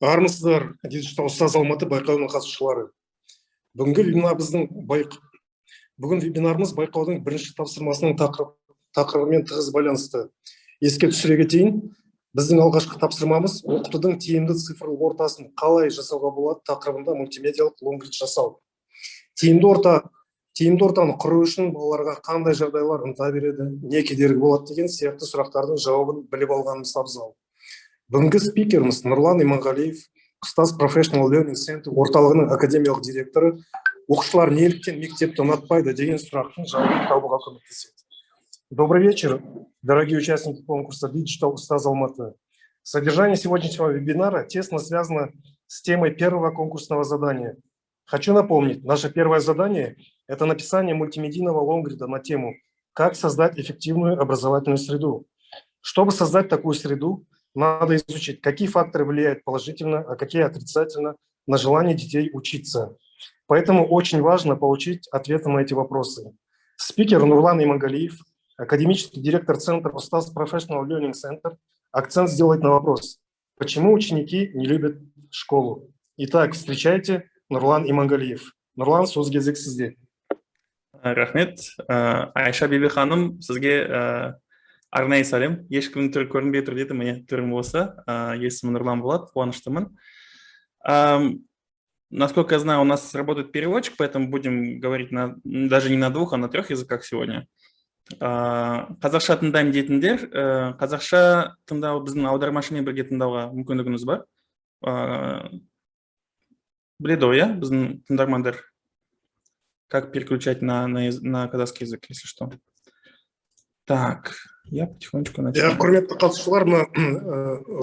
Армысыздар, диджитал ұстаз Алматы байқауының қатысушылары. Бүгінгі вебинарымыз байқаудың бірінші тапсырмасының тақырыбымен тығыз байланысты. Еске түсіре кетейін, біздің алғашқы тапсырмамыз оқытудың тиімді цифрлық ортасын қалай жасауға болады тақырыбында мультимедиалық лонгрид жасау. Тиімді ортаны құру үшін балаларға қандай жағдайлар ынта береді, не кедергі болады деген сияқты сұрақтардың жауабын біліп алғанымыз абзал. Бүгінгі спикеріміз Нұрлан Иманғалиев, Ұстаз Professional Learning Center орталығының академиялық директоры, оқушылар неліктен мектепті ұнатпайды деген сұрақтың жауабын табуға көмектеседі. Добрый вечер, дорогие участники конкурса Digital Ustaz Алматы. Содержание сегодняшнего вебинара тесно связано с темой первого конкурсного задания. Хочу напомнить, наше первое задание – это написание мультимедийного лонгрида на тему «Как создать эффективную образовательную среду». Чтобы создать такую среду, надо изучить, какие факторы влияют положительно, а какие отрицательно на желание детей учиться. Поэтому очень важно получить ответы на эти вопросы. Спикер Нурлан Имангалиев, академический директор Центра Ustaz Professional Learning Center, акцент сделать на вопрос, почему ученики не любят школу. Итак, встречайте Нурлан Имангалиев. Нурлан, сөз кезек сізде. Рахмет. Айша Биби ханым, сізге арнайы сәлем. Ешкімнің түрі көрінбей тұр деді, міне түрім осы. Есімім Нұрлан болады, қуаныштымын. Насколько я знаю, у нас работает переводчик, поэтому будем говорить даже не на двух, а на трех языках сегодня. Қазақша тыңдаймын дейтіндер, қазақша тыңдау біздің аудармашымен бірге тыңдауға мүмкіндігіңіз бар. Біледі ғой, иә, біздің тыңдармандар, как переключать на казахский язык, если что. Так, я потихонечку начну. Құрметті қатысушылар,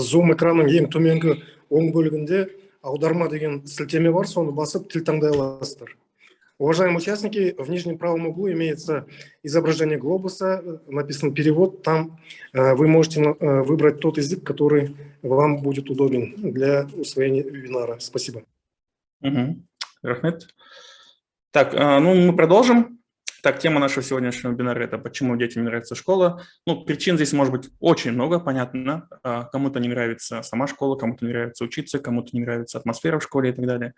Zoom экранның ең төменгі оң бөлігінде аударма деген сілтеме бар, соны басып тіл таңдай аласыздар. Уважаемые участники, в нижнем правом углу имеется изображение глобуса, написан перевод. Там вы можете выбрать тот язык, который вам будет удобен для усвоения вебинара. Спасибо. Рахмет. Так, мы продолжим. Так, тема нашего сегодняшнего вебинара – это «Почему детям не нравится школа?». Причин здесь может быть очень много, понятно. Кому-то не нравится сама школа, кому-то не нравится учиться, кому-то не нравится атмосфера в школе и так далее.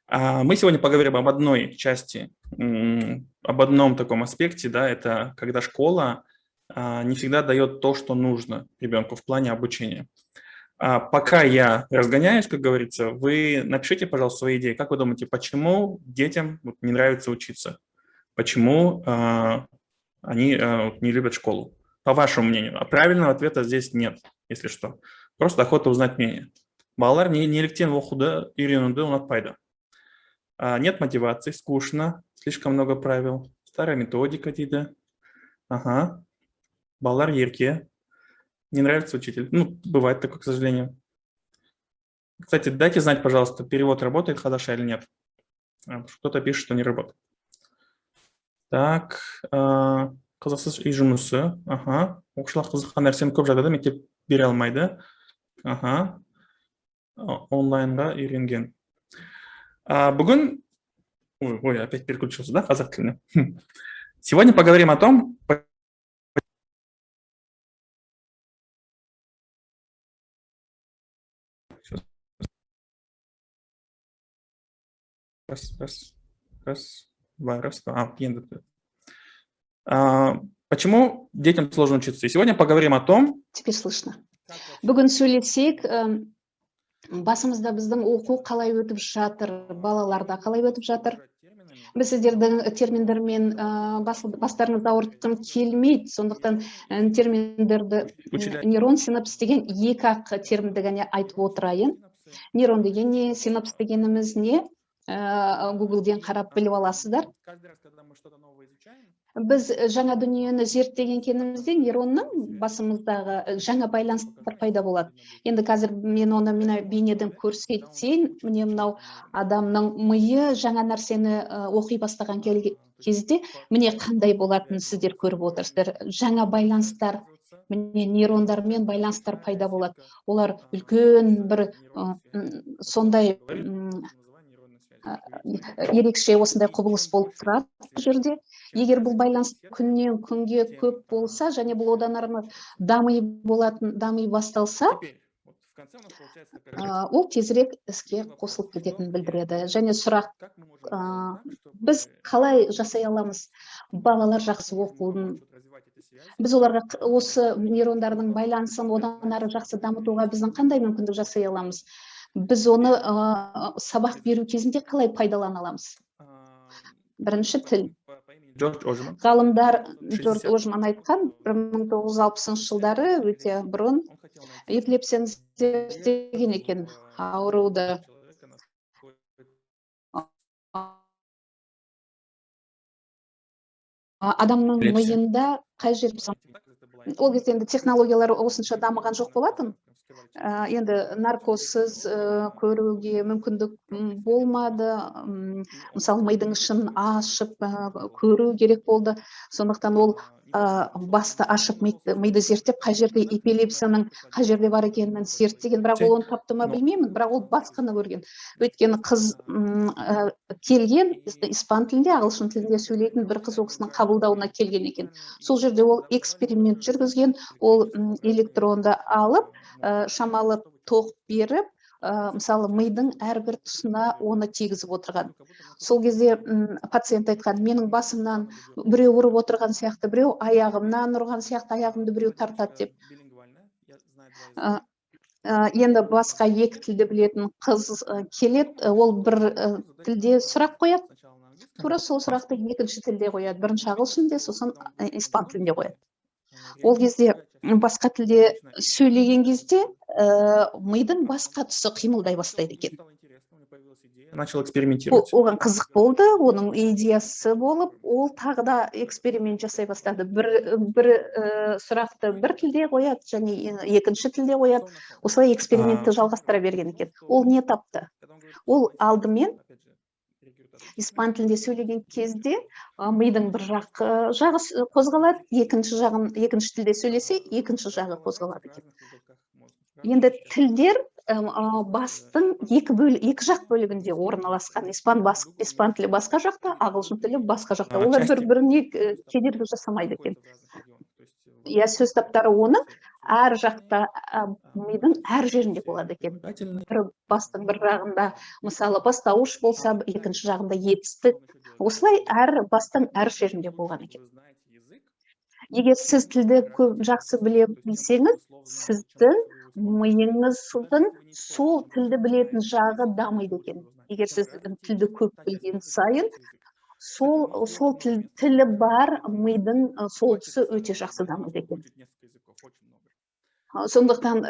Мы сегодня поговорим об одной части, об одном таком аспекте, да, это когда школа не всегда дает то, что нужно ребенку в плане обучения. Пока я разгоняюсь, как говорится, вы напишите, пожалуйста, свои идеи. Как вы думаете, почему детям не нравится учиться? Почему они не любят школу? По вашему мнению. А правильного ответа здесь нет, если что. Просто охота узнать мнение. Балалар неліктен оқуды, үйренуді ұнатпайды. Нет мотивации, скучно, слишком много правил. Старая методика дейді. Ага. Балалар ерке. Не нравится учитель. Бывает такое, к сожалению. Кстати, дайте знать, пожалуйста, перевод работает хорошо или нет. Кто-то пишет, что не работает. Так, қазақсыз үй жұмысы. Ага. Оқушылар қызыққан нәрсені көп жағдайда мектеп бере алмайды. Ага. Онлайнға үйренген. Бүгін... Ой, опять переключился, да, қазақ тіліне? Сегодня поговорим о том, почему детям сложно учиться. И сегодня поговорим о том... Теперь слышно. Бүгін сөйлесек, басымызда біздің оқу қалай өтіп жатыр, балаларда қалай өтіп жатыр. Біз сіздердің терминдермен бастарыңызды ауыртқым келмейді, сондықтан терминдерді нейрон синапс деген екі-ақ терминді ғана айтып отырайын. Нейрон деген не, синапс дегеніміз не? Google-ден қарап біліп аласыздар. Біз жаңа дүниені зерттеген кенімізде нейронның басымыздағы жаңа байланыстар пайда болады. Енді қазір мен оны бейнеден көрсетейін. Міне мынау адамның миы жаңа нәрсені оқи бастаған кезде міне қандай болатынын сіздер көріп отырсыздар. Жаңа байланыстар, міне нейрондармен байланыстар пайда болады. Олар үлкен бір сондай ерекше осындай құбылыс болып тұрады жерде. Егер бұл байланыс күннен күнге көп болса, және бұл одан ары дами басталса, В конце у нас получается такая ол тезірек іске қосылып кететінін білдіреді. Және сұрақ, как мы можем сделать так, чтобы біз қалай жасай аламыз балалар жақсы оқуын, біз оларға осы нейрондардың байланысын одан ары жақсы дамытуға біздің қандай мүмкіндік жасай аламыз? Біз оны сабақ беру кезінде қалай пайдалана аламыз? Бірінші тіл. Джордж Ожман. Ғалымдар Джордж Ожман айтқан 1960 жылдары өте бұрын эпилепсияны зерттеген екен, ауруды. Адамның миында қай жер, ол кезде енді технологиялар осынша дамыған жоқ болатын. Енді наркозсыз көруге мүмкіндік болмады. Мысалы, мидың ішін ашып көру керек болды. Сондықтан ол басты ашып миды зерттеп, қай жерде эпилепсияның қай жерде бар екенін зерттеген. Бірақ ол оны тапты ма білмеймін, бірақ ол басқаны көрген. Өйткені қыз келген, испан тілінде, ағылшын тілінде сөйлейтін бір қыз ол кісінің қабылдауына келген екен. Сол жерде ол эксперимент жүргізген, ол электронды алып, шамалы тоқ беріп, мысалы, мидың әрбір тұсына оны тегізіп отырған. Сол кезде пациент айтқан, менің басымнан біреу ұрып отырған сияқты, біреу аяғымнан ұрған сияқты, аяғымды біреу тартады деп. Енді басқа екі тілді білетін қыз келеді, ол бір тілде сұрақ қояды, тура сол сұрақты екінші тілде қояды, бірінші ағылшын тілде, сосын испан тілінде қояды. Ол кезде басқа тілде сөйлеген кезде мидың басқа тұсы қимылдай бастайды екен. Начал экспериментировать. Оған қызық болды, оның идеясы болып, ол тағы да эксперимент жасай бастады. Бір сұрақты бір тілде қояды, және екінші тілде қояды. Осылай экспериментті жалғастыра берген екен. Ол не тапты? Ол алдымен испан тілінде сөйлеген кезде мидың бір жағы қозғалады, екінші тілде сөйлесе, екінші жағы қозғалады екен. Енді тілдер бастың екі жақ бөлігінде орналасқан. Испан тілі басқа жақта, ағылшын тілі басқа жақта. Олар бір-біріне кедергі жасамайды екен. Сөз таптары оның әр жақта мидың әр жерінде болады екен. Бір бастың бір жағында, мысалы, бастауыш болса, екінші жағында етістік. Осылай әр бастың әр жерінде болған екен. Егер сіз тілді жақсы білсеңіз, сіздің миыңыздың сол тілді білетін жағы дамиды екен. Егер сіз тілді көп білген сайын, сол тілі бар мидың сол тұсы өте жақсы дамиды екен. Сондықтан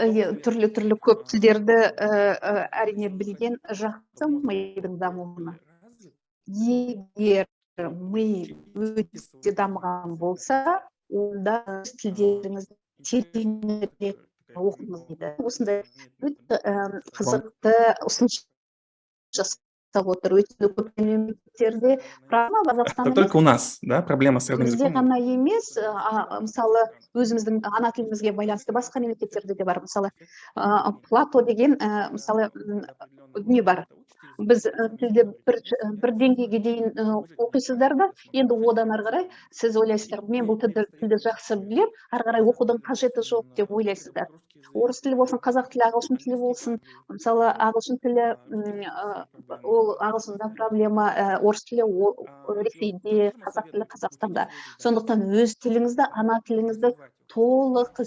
түрлі көп тілдерді әрине білген жақсы мидың дамуына. Егер ми өте дамыған болса, онда тілдеріңізді тереңірек оқыңыз дейді. Осындай өте қызықты ұсыныс жасап отыр. Өйткені көп мемлекеттерде проблема Қазақстанда только у нас, да, проблема с родным бізде языком. ғана емес, мысалы, өзіміздің ана тілімізге байланысты басқа мемлекеттерде де бар. Мысалы, Плато деген, мысалы, не бар. Біз тілді бір деңгейге дейін оқисыздар да, енді одан ары қарай сіз ойлайсыздар, мен бұл тілді жақсы білем, ары қарай оқудың қажеті жоқ деп ойлайсыздар. Орыс тілі болсын, қазақ тілі, ағылшын тілі болсын. Мысалы, ағылшын тілі, ол ағылшында проблема, орыс тілі Ресейде, қазақ тілі Қазақстанда. Сондықтан өз тіліңізді, ана тіліңізді толық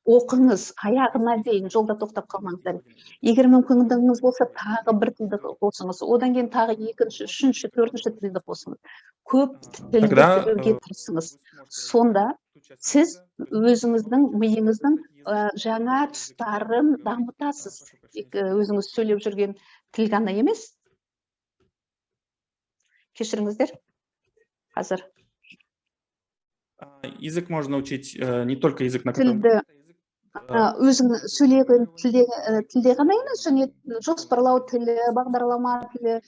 оқыңыз, аяғына дейін жолда тоқтап қалмаңыздар. Егер мүмкіндігіңіз болса, тағы бір тілді қосыңыз, одан кейін тағы екінші, үшінші, төртінші тілді қосыңыз. Көп тілді білуге тырысыңыз. Сонда сіз өзіңіздің миыңыздың жаңа тұстарын дамытасыз. Тек өзіңіз сөйлеп жүрген тіл ғана емес. Кешіріңіздер. Қазір. Язык можно учить не только язык, на котором... Өзің сөйлеген тілде ғана емес, және жоспарлау тілі, бағдарлама тілі,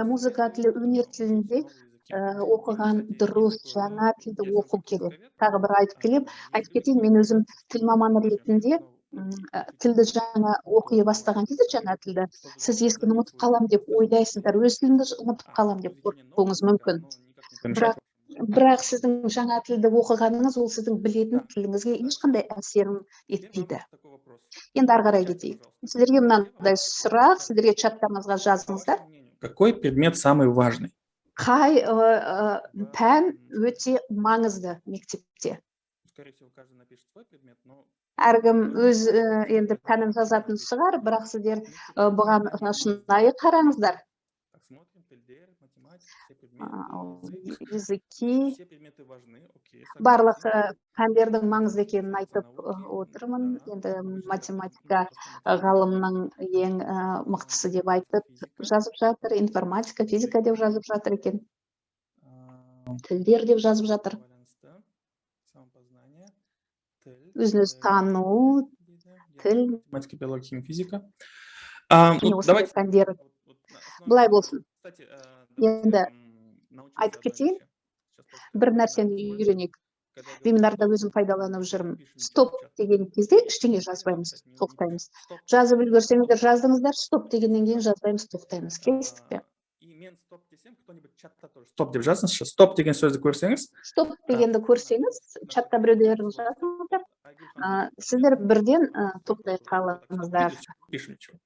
музыка тілі, өнер тілінде оқыған дұрыс, жаңа тілді оқу керек. Тағы бір айтып кетейін, мен өзім тіл маманы ретінде тілді жаңа оқи бастаған кезде, жаңа тілді, сіз ескіні ұмытып қалам деп ойлайсыздар, өз тілімді ұмытып қалам деп қорқуыңыз мүмкін. Бірақ бірақ сіздің жаңа тілді оқығаныңыз ол сіздің білетін тіліңізге ешқандай әсерін етпейді. Енді ары қарай кетейік. Сіздерге мынандай сұрақ, сіздерге чаттарыңызға жазыңыздар. Какой предмет самый важный? Қай пән өте маңызды мектепте? Скорее всего, каждый напишет свой предмет, но Әркім өз енді пәнін жазатын шығар, бірақ сіздер бұған шынайы қараңыздар. так смотрим, ТЛДР, математика, все предметы, язык, Языки, все предметы важны, окей. барлық пәндердің маңызды екенін айтып отырмын. Енді математика ғалымның ең мықтысы деп айтып жазып жатыр, информатика, физика деп жазып жатыр екен, тілдер деп жазып жатыр. Самопознание, тіл, Өзін-өзі тану, тіл, математика, биология, химия, физика. және Ну, осындай давайте. пәндер. Былай болсын. Енді айтып кетейін, бір нәрсені үйренейік. Вебинарда өзім пайдаланып жүрмін. Стоп деген кезде ештеңе жазбаймыз, тоқтаймыз. Жазып үлгерсеңіздер жаздыңыздар, стоп дегеннен кейін жазбаймыз, тоқтаймыз. Келістік пе? И мен стоп десем, кто-нибудь чатта тоже стоп деп жазыңызшы. Стоп деген сөзді көрсеңіз, Стоп дегенді көрсеңіз, чатта біреулерін жазыңыздар, сіздер бірден тоқтай қалыңыздар. пишем ничего.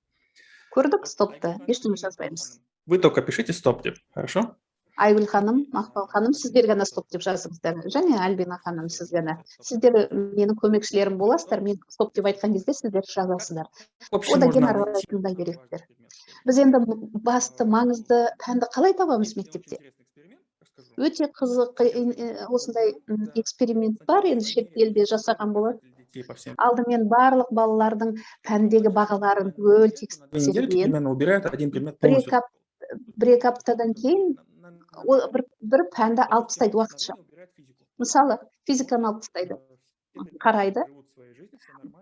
Көрдік стопты, ештеңе жазбаймыз. Вы только пишите стоп деп, хорошо? Айгүл ханым, Мақпал ханым, сіздер ғана стоп деп жазыңыздар. Және Альбина ханым, сіз ғана. Сіздер менің көмекшілерім боласыздар, мен стоп деп айтқан кезде сіздер жазасыздар. Вообще Одан кейін можно ары қарай найти тыңдай важный бересіздер. предмет. Біз енді басты маңызды пәнді қалай табамыз мектепте? Интересный эксперимент, расскажу. Өте қызық осындай эксперимент бар, енді шет елде жасаған болады. Детей по всем. Алдымен барлық балалардың пәндегі бағаларын түгел На 2 недели тексерген. примерно убирают один предмет Бір полностью. екі аптадан кейін бір пәнді алып тастайды уақытша. Мысалы, физиканы алып тастайды, қарайды.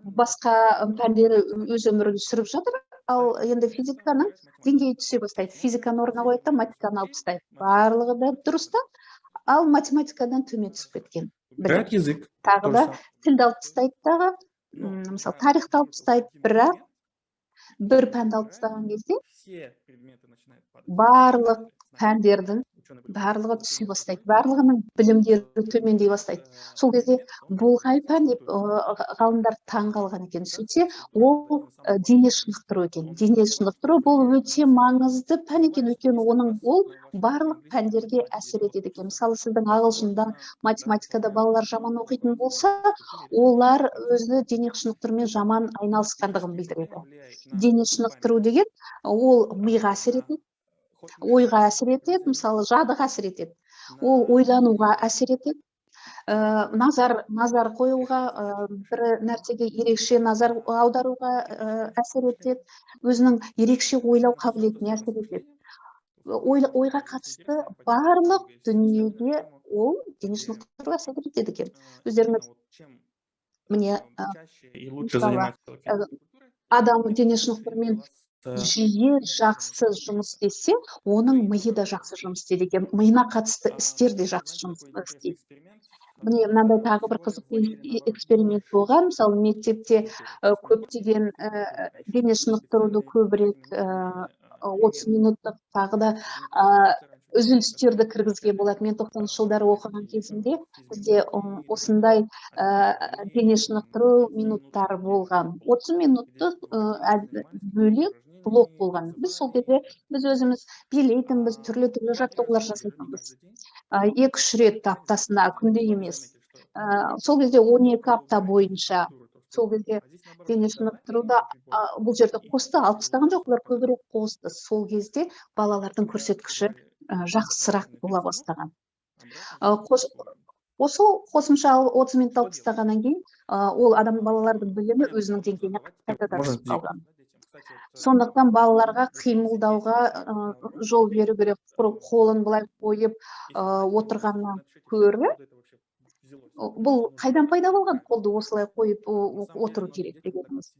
Басқа пәндері өз өмірін сүріп жатыр, ал енді физиканың деңгейі түсе бастайды. Физиканы орнына қояды да математиканы алып тастайды. Барлығы да дұрыс та, ал математикадан төмен түсіп кеткен. Убирают язык. Тағы да тілді алып тастайды дағы, мысалы тарихты алып тастайды, бірақ бір пәнді алып тастаған кезде Все предметы начинают падать. барлық пәндердің барлығы түсе бастайды, барлығының білімдері төмендей бастайды. Сол кезде бұл қай пән деп ғалымдар таң қалған екен. Сөйтсе, ол дене шынықтыру екен. Дене шынықтыру бұл өте маңызды пән екен, өйткені ол барлық пәндерге әсер етеді екен. Мысалы, сіздің ағылшында, математикада балалар жаман оқитын болса, олар өзі дене шынықтырумен жаман айналысқандығын білдіреді. Дене шынықтыру деген ол миға әсер етеді, ойға әсер етеді, мысалы жадыға әсер етеді, ол ойлануға әсер етеді, назар қоюға, бір нәрсеге ерекше назар аударуға әсер етеді, өзінің ерекше ойлау қабілетіне әсер етеді. Ойға қатысты барлық дүниеге ол дене шынықтыруға әсер етеді екен. Өздеріңіз міне адам дене шынықтырумен жиі жақсы жұмыс істесе, оның миы да жақсы жұмыс істейді екен. Миына қатысты істер де жақсы жұмыс істейді. Міне мынандай тағы бір қызық эксперимент болған. Мысалы, мектепте көптеген дене шынықтыруды көбірек 30 минуттық тағы да үзілістерді кіргізген болады. Мен 90-шы жылдары оқыған кезімде бізде осындай дене шынықтыру минуттары болған. 30 минуттық бөлек блок болған. Біз сол кезде біз өзіміз билейтінбіз, түрлі жаттығулар жасайтынбыз. 2-3 рет аптасына, күнде емес. Сол кезде 12 апта бойынша, сол кезде дене шынықтыруда бұл жерде қосты, алып тастаған жоқ, олар көбірек қосты. Сол кезде балалардың көрсеткіші жақсырақ бола бастаған. Осы қосымша 30 минут алып тастағаннан кейін, ол балалардың білімі өзінің деңгейіне қайтадан түсіп қалған. Сондықтан балаларға қимылдауға жол беру керек, қолын былай қойып отырғаннан көрі, бұл қайдан пайда болған, қолды осылай қойып отыру керек дегеніміз.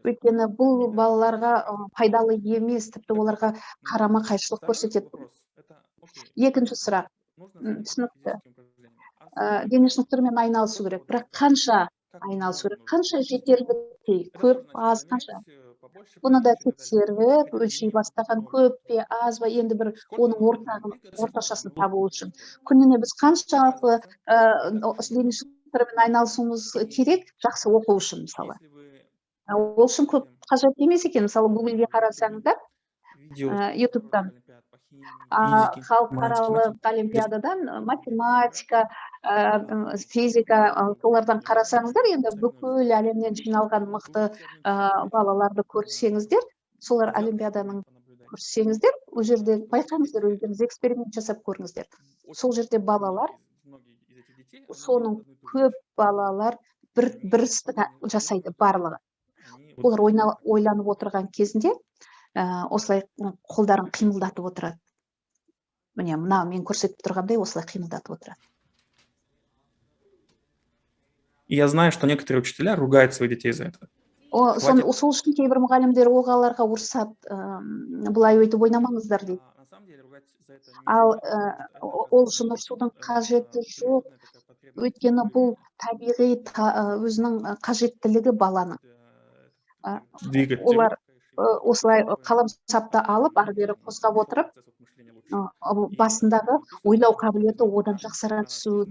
Өйткені бұл балаларға пайдалы емес, тіпті оларға қарама қайшылық көрсетеді. Екінші сұрақ, түсінікті. Дене шынықтырумен айналысу керек, бірақ қанша айналысу керек, қанша жетерліктей, көп, аз, қанша? Бұны да тексеріп, өлшей бастаған көп пе, аз ба, енді бір оның орташасын табу үшін. Күніне біз қаншалықты дене шынықтырумен айналысуымыз керек, жақсы оқу үшін мысалы. Ол үшін көп қажет емес екен. Мысалы, Google-ге қарасаңыздар, YouTube-тан халықаралық олимпиададан математика, физика, солардан қарасаңыздар, енді бүкіл әлемнен жиналған мықты балаларды көрсеңіздер, солар олимпиаданың көрсеңіздер, ол жерде байқаңыздар, өздеріңіз эксперимент жасап көріңіздер. Сол жерде балалар, соның көп балалар бір істі жасайды барлығы. Олар ойланып отырған кезінде осылай қолдарын қимылдатып отырады. Міне, мына мен көрсетіп тұрғандай осылай қимылдатып отырады. Я знаю, что некоторые учителя ругают своих детей за это. Сол үшін кейбір мұғалімдер оғаларға ұрсады, бұлай өйтіп ойнамаңыздар дейді. Ал ол үшін ұрсудың қажеті жоқ. Өйткені бұл табиғи өзінің қажеттілігі баланың. Олар осылай қаламсапты алып, ары бері қозғап отырып, басындағы ойлау қабілеті одан жақсара түсуін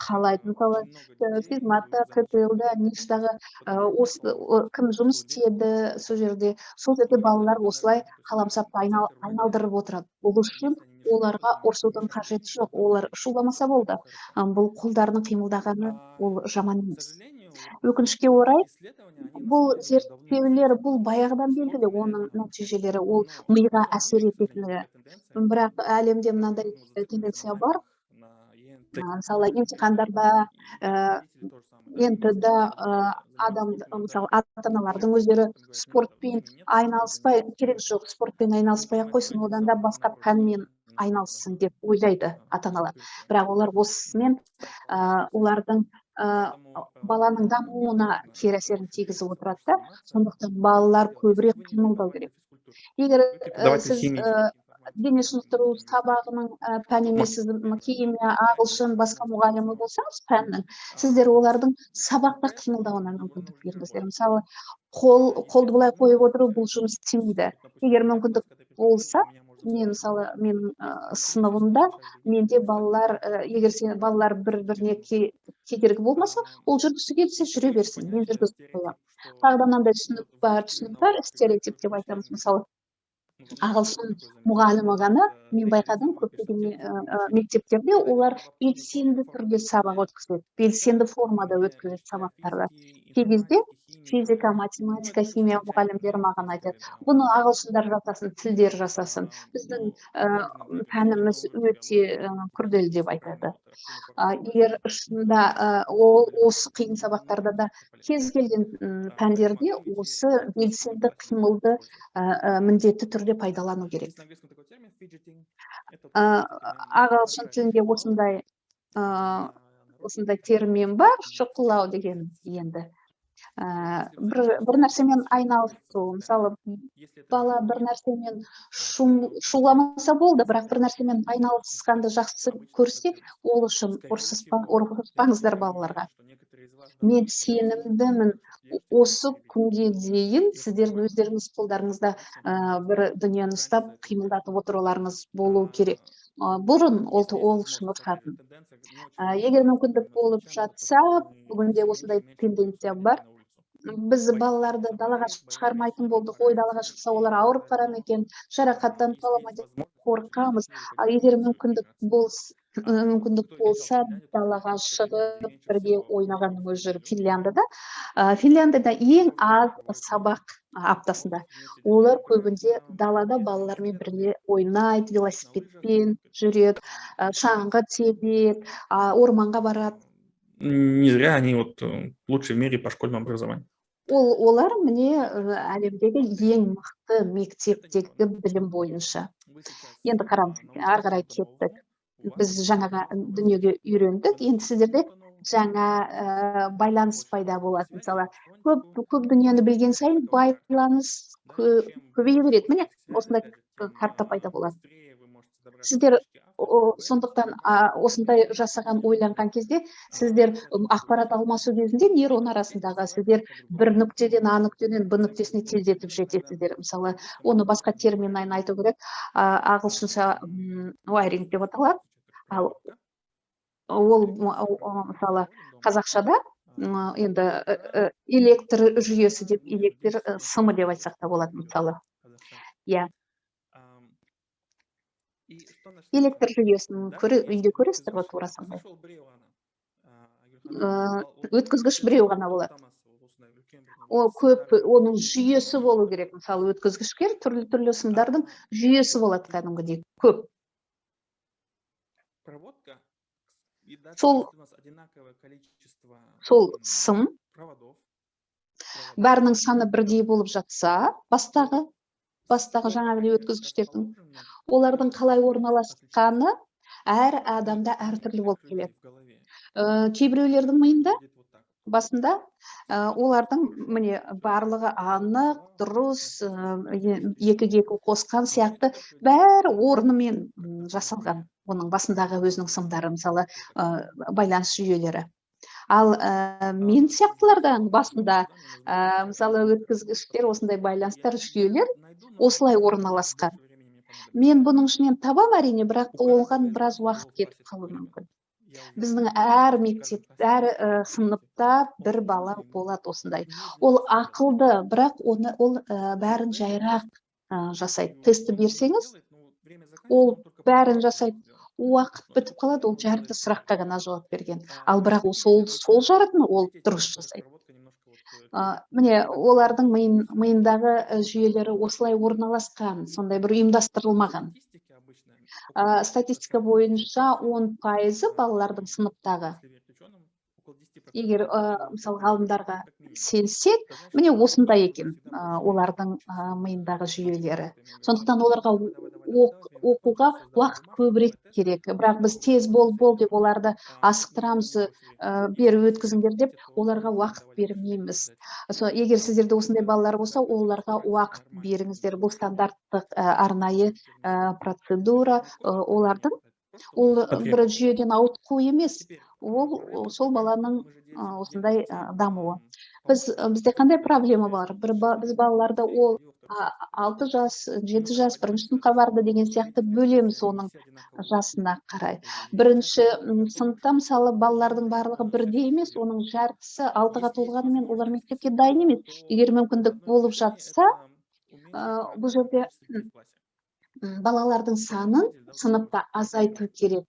қалайды. Мысалы, физматта, КТЛ-да, ништағы кім жұмыс істеді, сол жерде балалар осылай қаламсапты айналдырып отырады. Бұл үшін оларға ұрсудың қажеті жоқ. Олар шуламаса болды. Бұл қолдарының қимылдағаны ол жаман емес. Өкінішке орай, бұл зерттеулер, бұл баяғыдан белгілі, оның нәтижелері, ол миға әсер ететіні. Бірақ әлемде мынандай тенденция бар. Мысалы, емтихандарда, НТ-да мысалы, ата-аналардың өздері спортпен айналыспай, керек жоқ, спортпен айналыспай қойсын, одан да басқа пәнмен айналыссын деп ойлайды ата-аналар. Бірақ олар осысымен олардың баланың дамуына кері әсерін тигізіп отырады да, сондықтан балалар көбірек қимылдау керек. Егер сіз дене шынықтыру сабағының пән емес, химия, ағылшын, басқа мұғалімі болсаңыз пәннің, сіздер олардың сабақта қимылдауына мүмкіндік беріңіздер. Мысалы, қолды былай қойып отыру бұл жұмыс істемейді. Егер мүмкіндік болса, мен мысалы менің сыныбымда менде балалар, егер балалар бір-біріне кедергі болмаса, ол жүргісі келсе жүре берсін, мен жүргізіп қоямын. Тағы да мынандай түсінік бар, стереотип деп айтамыз. Мысалы, ағылшын мұғалімі ғана, мен байқадым, көптеген мектептерде олар белсенді түрде сабақ өткізеді, белсенді формада өткізеді сабақтарды. Кей кезде физика, математика, химия мұғалімдері маған айтады, бұны ағылшындар жасасын, тілдер жасасын, біздің пәніміз өте күрделі деп айтады. Егер шынында осы қиын сабақтарда да кез келген пәндерде осы белсенді қимылды міндетті түрде пайдалану керек. Ағылшын тілінде осындай термин бар, шұқылау деген енді. Бір нәрсемен айналысу, мысалы, бала бір нәрсемен шуламаса болды, бірақ бір нәрсемен айналысқанды жақсы көрсе, ол үшін ұрыспаңыздар балаларға. Мен сенімдімін, осы күнге дейін сіздер өздеріңіз қолдарыңызда бір дүниені ұстап, қимылдатып отыруларыңыз болу керек. Бұрын ол үшін ұрсатын. Егер мүмкіндік болып жатса, бүгінде осындай тенденция бар. Біз балаларды далаға шығармайтын болдық, далаға шықса олар ауырып қала ма екен, жарақаттанып қала ма деп қорқамыз. Егер мүмкіндік болса, далаға шығып бірге ойнағанның өзі жүр. Финляндияда ең аз сабақ аптасында. Олар көбінде далада балалармен бірге ойнайды, велосипедпен жүреді, шаңғы тебеді, орманға барады. Не зря они лучшие в мире по школьному образованию. Олар міне әлемдегі ең мықты мектептегі білім бойынша. Енді қараңыз, ары қарай кеттік. Біз жаңаға дүниеге үйрендік. Енді сіздерде жаңа байланыс пайда болады. Мысалы, көп дүниені білген сайын байланыс көбейе береді. Міне, осындай карта пайда болады. сіздер сондықтан осындай жасаған ойланған кезде сіздер ақпарат алмасу кезінде нейрон арасындағы сіздер бір нүктеден А нүктеден Б нүктесіне тездетіп жетесіздер. Мысалы, оны басқа терминмен айту керек, ағылшынша wiring деп аталады. Ал ол мысалы қазақшада енді электр жүйесі деп, электр сымы деп айтсақ та болады мысалы. Иә. Электр жүйесін үйде көресіздер ғой, тура сондай. Өткізгіш біреу ғана болады. Ол көп, оның жүйесі болу керек. Мысалы, өткізгішкер түрлі сымдардың жүйесі болады кәдімгідей, көп. Сол сым бәрінің саны бірдей болып жатса, бастағы жаңағыдай өткізгіштердің, олардың қалай орналасқаны әр адамда әртүрлі болып келеді. Кейбіреулердің миында басында олардың міне барлығы анық, дұрыс, екі қосқан сияқты бәрі орнымен жасалған. Оның басындағы өзінің сымдары, мысалы, байланыс жүйелері. Ал мен сияқтылардан басында, мысалы, өткізгіштер, осындай байланыстар, жүйелер осылай орналасқан. Мен бұның ішінен табам әрине, бірақ оған біраз уақыт кетіп қалуы мүмкін. Біздің әр мектеп, әр сыныпта бір бала болады осындай. Ол ақылды, бірақ ол бәрін жайырақ жасайды. Тесті берсеңіз, ол бәрін жасайды. Уақыт бітіп қалады, ол жарты сұраққа ғана жауап берген. Ал бірақ сол жарытын ол дұрыс жасайды. Міне, олардың миындағы жүйелері осылай орналасқан, сондай бір ұйымдастырылмаған. Статистика бойынша 10% балалардың сыныптағы. Егер, мысалы, ғалымдарға сенсек, міне осындай екен олардың миындағы жүйелері. Сондықтан оларға оқуға уақыт көбірек керек. Бірақ біз тез бол деп оларды асықтырамыз, бері өткізіңдер деп, оларға уақыт бермейміз. Егер сіздерде осындай балалар болса, оларға уақыт беріңіздер. Бұл стандарттық арнайы процедура. Олардың ол бір жүйеден ауытқу емес. Ол сол баланың осындай дамуы. Бізде қандай проблема бар? Біз балаларды ол 6 жас, 7 жас, бірінші сыныпқа барды деген сияқты бөлеміз оның жасына қарай. Бірінші сыныпта, мысалы, балалардың барлығы бірдей емес, оның жартысы 6-ға толғанымен олар мектепке дайын емес. Егер мүмкіндік болып жатса, бұл жерде балалардың санын сыныпта азайту керек.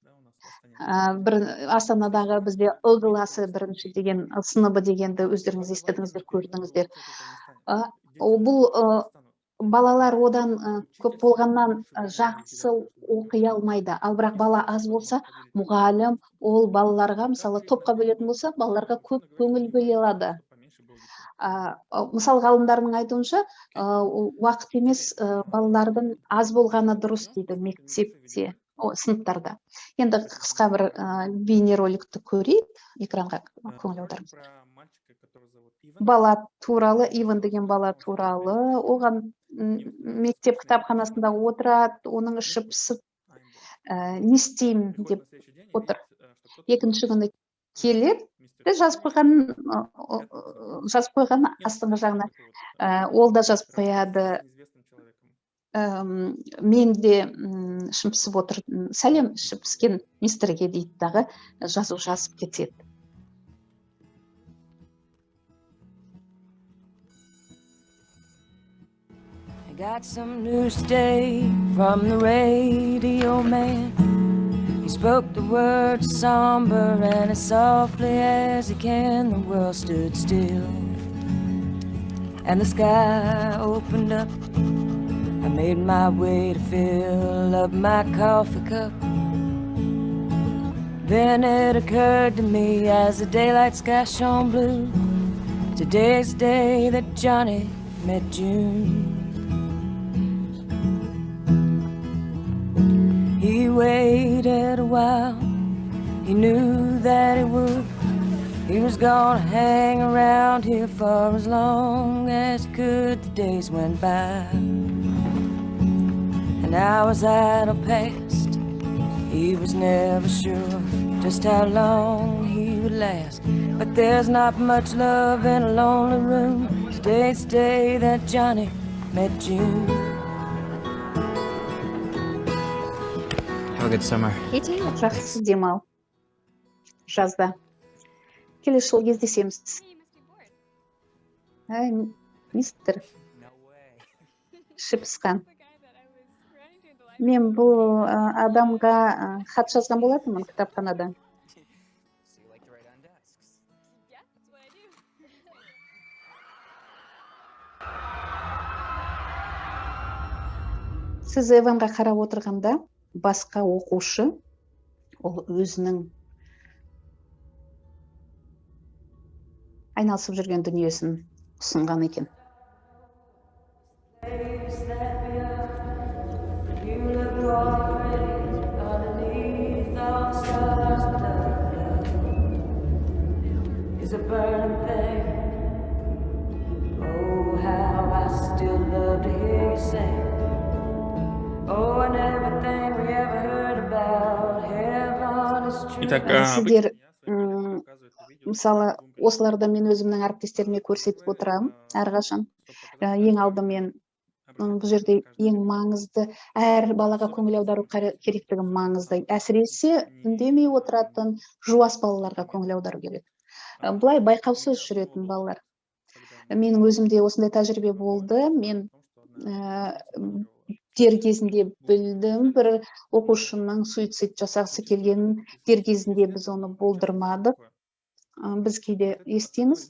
Астанадағы бізде класы бірінші деген сыныбы дегенді өздеріңіз естідіңіздер, көрдіңіздер. Бұл балалар одан көп болғаннан жақсы оқи алмайды. Ал бірақ бала аз болса, мұғалім ол балаларға, мысалы, топқа бөлетін болса, балаларға көп көңіл бөле алады. Мысалы, ғалымдардың айтуынша, уақыт емес, балалардың аз болғаны дұрыс дейді мектепте, сыныптарда. Енді қысқа бір бейнероликті көрейік, экранға көңіл аударыңыз. Бала туралы, Иван деген бала туралы, оған мектеп кітапханасында отырады, оның іші пысып, не істеймін деп отыр. Екінші күні келеді, жазып қойған астыңғы жағына. Ол да жазып қояды. Мен де ішім пысып отыр, сәлем іші піскен мистерге дейді дағы, жазып кетеді. I got some news today from the radio man. He spoke the words somber and as softly as he can. The world stood still and the sky opened up. I made my way to fill up my coffee cup. Then it occurred to me as the daylight sky shone blue, today's the day that Johnny met June. He waited a while, he knew that he would. He was gonna hang around here for as long as he could. The days went by and hours idle passed, He was never sure just how long he would last. But there's not much love in a lonely room. Today's the day that Johnny met June. Have a good summer. Кете жақсы демал жазда. Келесі жылы кездесеміз. Ай, мистер Шипсқан. Мен бұл адамға хат жазған болатынмын кітапханада. Сіз Эванға қарап отырғанда, басқа оқушы ол өзінің айналысып жүрген дүниесін ұсынған екен. Итак, Сіздер, мысалы, осыларды мен өзімнің әріптестеріме көрсетіп отырамын әрқашан. Ең алдымен бұл жерде ең маңызды, әр балаға көңіл аудару керектігі маңызды. Әсіресе үндемей отыратын жуас балаларға көңіл аудару керек. Бұлай байқаусыз жүретін балалар. Менің өзімде осындай тәжірибе болды. Мен дер кезінде білдім, бір оқушының суицид жасағысы келгенін дер кезінде біз оны болдырмадық. Біз кейде естиміз.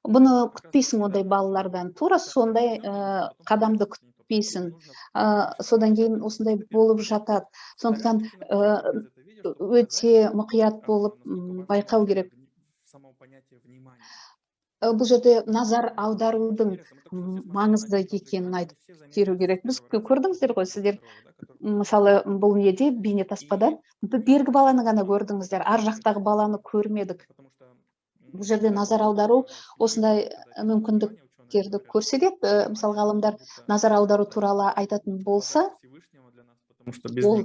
Бұны күтпейсің ондай балалардан. Тура сондай қадамды күтпейсің. Содан кейін осындай болып жатады. Сондықтан өте мұқият болып байқау керек. Бұл жерде назар аударудың маңызды екенін айтып беру керек. Біз көрдіңіздер ғой, сіздер мысалы бұл неде бейнетаспада бергі баланы ғана көрдіңіздер, ар жақтағы баланы көрмедік. Бұл жерде назар аудару осындай мүмкіндіктерді көрсетеді. Мысалы ғалымдар назар аудару туралы айтатын болса, ол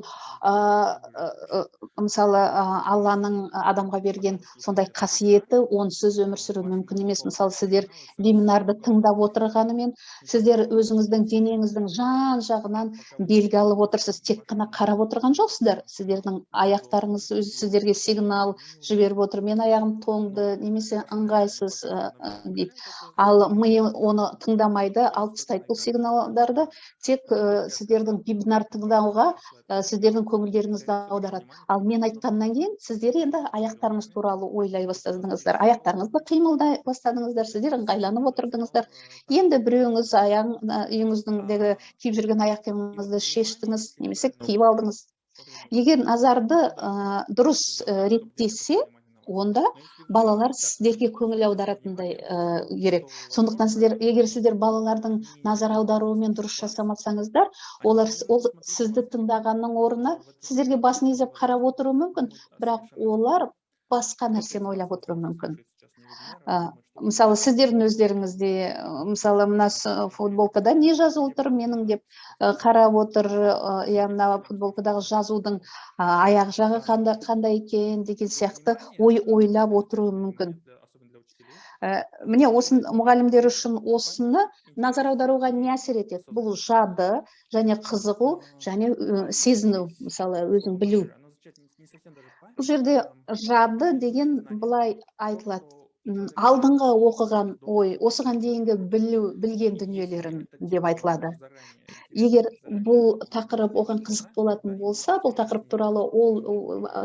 мысалы Алланың адамға берген сондай қасиеті, онсыз өмір сүру мүмкін емес. Мысалы сіздер бимнарды тыңдап отырғанымен, сіздер өзіңіздің денеңіздің жан жағынан белгі алып отырсыз, тек қана қарап отырған жоқсыздар. Сіздердің аяқтарыңыз сіздерге сигнал жіберіп отыр. Мен аяғым тоңды, немесе ыңғайсыз дейді. Ал ми оны тыңдамайды, алып тастайды бұл сигналдарды. Тек сіздердің бимнар тыңдауға сіздердің көңілдеріңізді аударады. Ал мен айтқаннан кейін сіздер енді аяқтарыңыз туралы ойлай бастадыңыздар. Аяқтарыңызды қимылдай бастадыңыздар, сіздер ыңғайланып отырдыңыздар. Енді біреуіңіз үйіңіздегі киіп жүрген аяқ киіміңізді шештіңіз, немесе киіп алдыңыз. Егер назарды дұрыс реттесе, онда балалар сіздерге көңіл аударатындай керек. Сондықтан егер сіздер балалардың назар аударуымен дұрыс жасамасаңыздар, ол сізді тыңдағанның орнына сіздерге басын изеп қарап отыруы мүмкін, бірақ олар басқа нәрсені ойлап отыруы мүмкін. Мысалы, сіздердің өздеріңізде, мысалы, мына футболкада не жазылып тұр менің деп қарап отыр, мына футболкадағы жазудың аяқ жағы қандай екен деген сияқты ойлап отыруы мүмкін. Міне мұғалімдер үшін осыны назар аударуға не әсер етеді? Бұл жады, және қызығу, және сезіну, мысалы, өзің білу. Бұл жерде жады деген былай айтылады. Алдыңғы оқыған ой, осыған дейінгі білген дүниелерін деп айтылады. Егер бұл тақырып оған қызық болатын болса, бұл тақырып туралы ол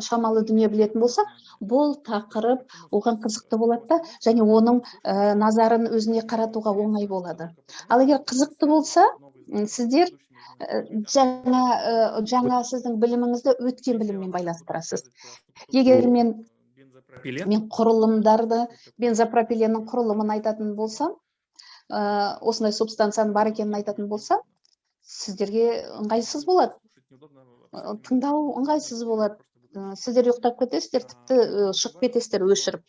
шамалы дүние білетін болса, бұл тақырып оған қызықты болады да, және оның назарын өзіне қаратуға оңай болады. Ал егер қызықты болса, сіздер жаңа сіздің біліміңізді өткен біліммен байланыстырасыз. Егер мен құрылымдарды, бензопропиленнің құрылымын айтатын болсам, осындай субстанцияның бар екенін айтатын болсам, сіздерге ыңғайсыз болады. Тыңдау ыңғайсыз болады. Сіздер ұйықтап кетесіздер, тіпті шығып кетесіздер өшіріп.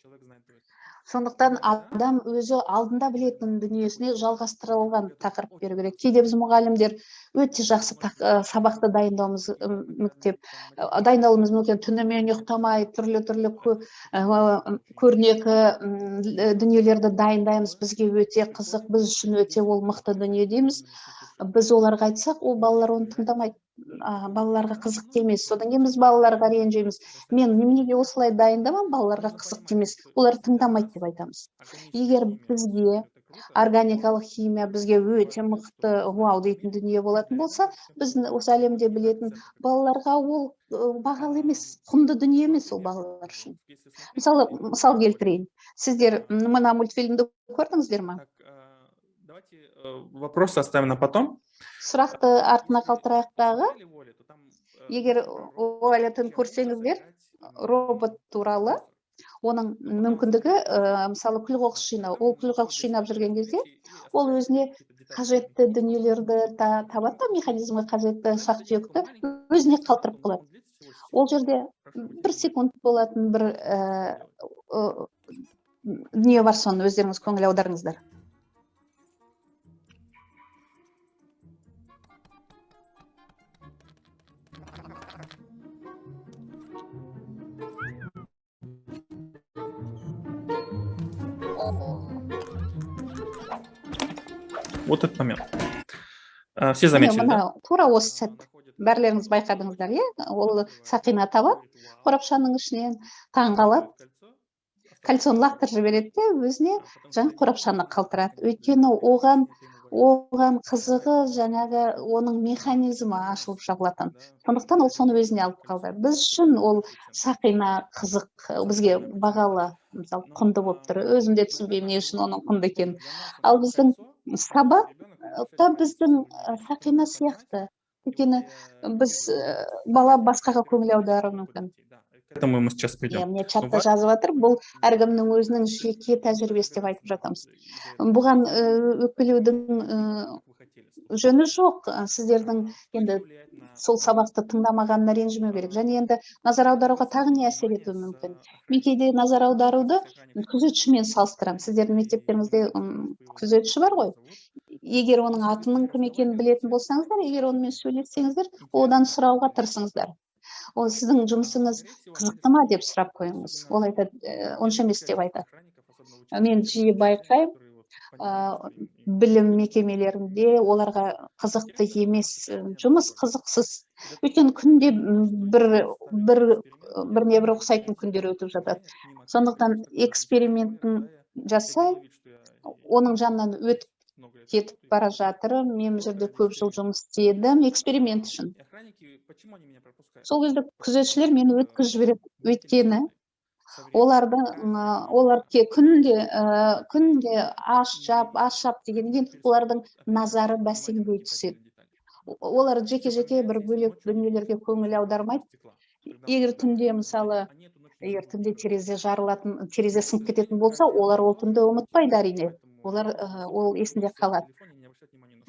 Сондықтан адам өзі алдында білетін дүниесіне жалғастырылған тақырып беру керек. Кейде біз мұғалімдер өте жақсы сабақты дайындауымыз мүмкін, түнімен ұйықтамай түрлі көрнекі дүниелерді дайындаймыз, бізге өте қызық, біз үшін өте ол мықты дүние дейміз. Біз оларға айтсақ, ол балалар оны тыңдамайды, балаларға қызықты емес. Содан кейін біз балаларға ренжиміз. Мен неменеге осылай дайындамам, балаларға қызықты емес, олар тыңдамайды деп айтамыз. Егер бізге органикалық химия бізге өте мықты вау дейтін дүние болатын болса, біз осы әлемде білетін балаларға ол бағалы емес, құнды дүние емес ол балалар үшін. Мысал келтірейін. Сіздер мына мультфильмді көрдіңіздер ме? Давайте вопрос оставим на потом. Сұрақты артына қалдырайық дағы. Егер ойлатын көрсеңіздер, робот туралы, оның мүмкіндігі, мысалы күл-қоқыс жинау. Ол күл-қоқыс жинап жүрген кезде, ол өзіне қажетті дүниелерді табады, механизмге қажетті ұсақ-түйекті өзіне қалдырып қалады. Ол жерде 1 секунд болатын бір дүние бар, соны өздеріңіз көңіл аударыңыздар. Вот этот момент. Все заметили, да? Тура осы сәт. Бәрлеріңіз байқадыңыздар, ол Сақина табады, қорапшаның ішінен таңғалады, кольцоны лақтырып жібереді де, өзіне жаңа қорапшаны қалтырады. Өйткені оған қызығы жаңағы оның механизмі ашылып жабылатын. Сондықтан ол соны өзіне алып қалды. Біз үшін ол Сақина қызық, бізге бағалы, мысалы, құнды болып тұр. Өзім де түсінбеймін не үшін оның құнды екенін. Ал біздің сабақ та біздің Сақина сияқты. Өйткені біз бала басқаға көңіл аударуы мүмкін. К этому мы сейчас придем. Мне чатта жазып жатыр, бұл әркімнің өзінің жеке тәжірибесі деп айтып жатамыз. Бұған өкпелеудің жөні жоқ. Сіздердің енді сол сабақты тыңдамағанына ренжімеу керек. Және енді назар аударуға тағы не әсер етуі мүмкін. Мен кейде назар аударуды күзетшімен салыстырамын. Сіздердің мектептеріңізде күзетші бар ғой. Егер оның атының кім екенін білетін болсаңыздар, егер онымен сөйлессеңіздер, одан сұрауға тырысыңыздар. Ол сіздің жұмысыңыз қызықты ма деп сұрап қойыңыз. Ол айтады, онша емес деп айтады. Мен жиі байқаймын, білім мекемелерінде оларға қызықты емес, жұмыс қызықсыз. Өйткені күнде бір ұқсайтын күндер өтіп жатады. Сондықтан экспериментін жасай, оның жанынан өтіп кетіп бара жатырмын. Мен жерде көп жыл жұмыс істедім, эксперимент үшін. Сол кезде күзетшілер мені өткізіп жібереді. Өйткені олар күнде аш жап дегеннен кейін олардың назары бәсеңдей түседі. Олар жеке бір бөлек дүниелерге көңіл аудармайды. Егер түнде мысалы, терезе жарылатын, терезе сынып кететін болса, олар ол түнді ұмытпайды әрине. Ол есінде қалады.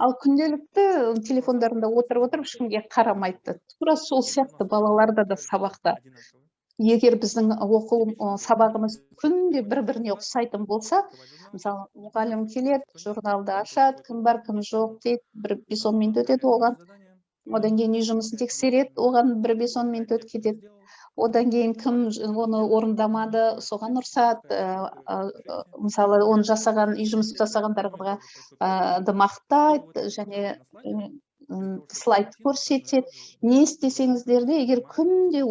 Ал күнделікті телефондарында отырып ешкімге қарамайды. Тура сол сияқты балаларда да сабақта. Егер біздің сабағымыз күнде бір-біріне ұқсайтын болса, мысалы, мұғалім келеді, журналды ашады, кім бар, кім жоқ дейді, 5-10 минут өтеді оған. Одан кейін үй жұмысын тексереді, оған 5-10 минут өтіп кетеді. Одан кейін кім оны орындамады, соған ұрсады. Мысалы, оны жасаған, үй жұмысын жасағандарға мақтайды және слайд көрсетеді. Не істесеңіздер де, егер күнде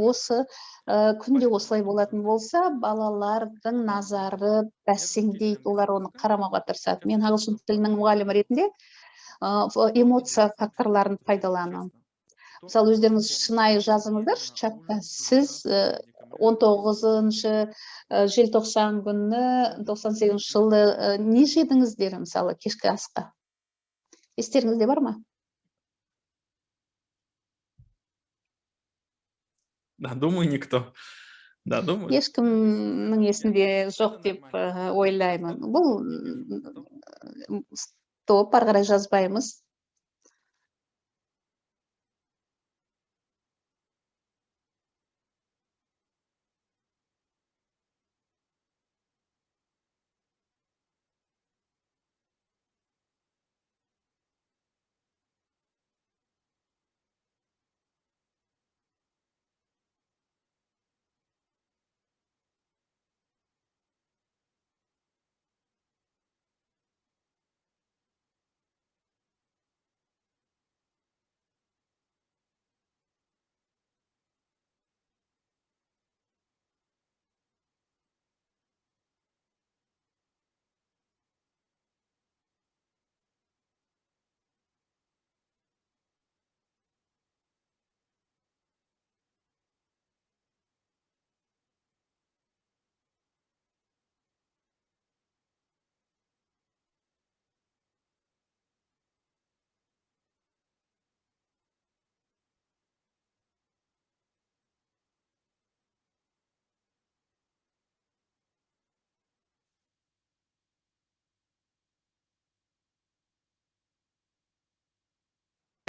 осылай болатын болса, балалардың назары бәсеңдейді, олар оны қарамауға тырысады. Мен ағылшын тілінің мұғалімі ретінде эмоция факторларын пайдаланамын. Мысалы, өздеріңіз шынайы жазыңыздар чатта. Сіз 19 желтоқсан күні 98 жылы не жедіңіздер, мысалы, кешкі асқа? Естеріңізде бар ма? Да, думаю, никто. Да, думаю. Ешкімнің есінде жоқ деп ойлаймын. Бұл стоп, ары қарай жазбаймыз.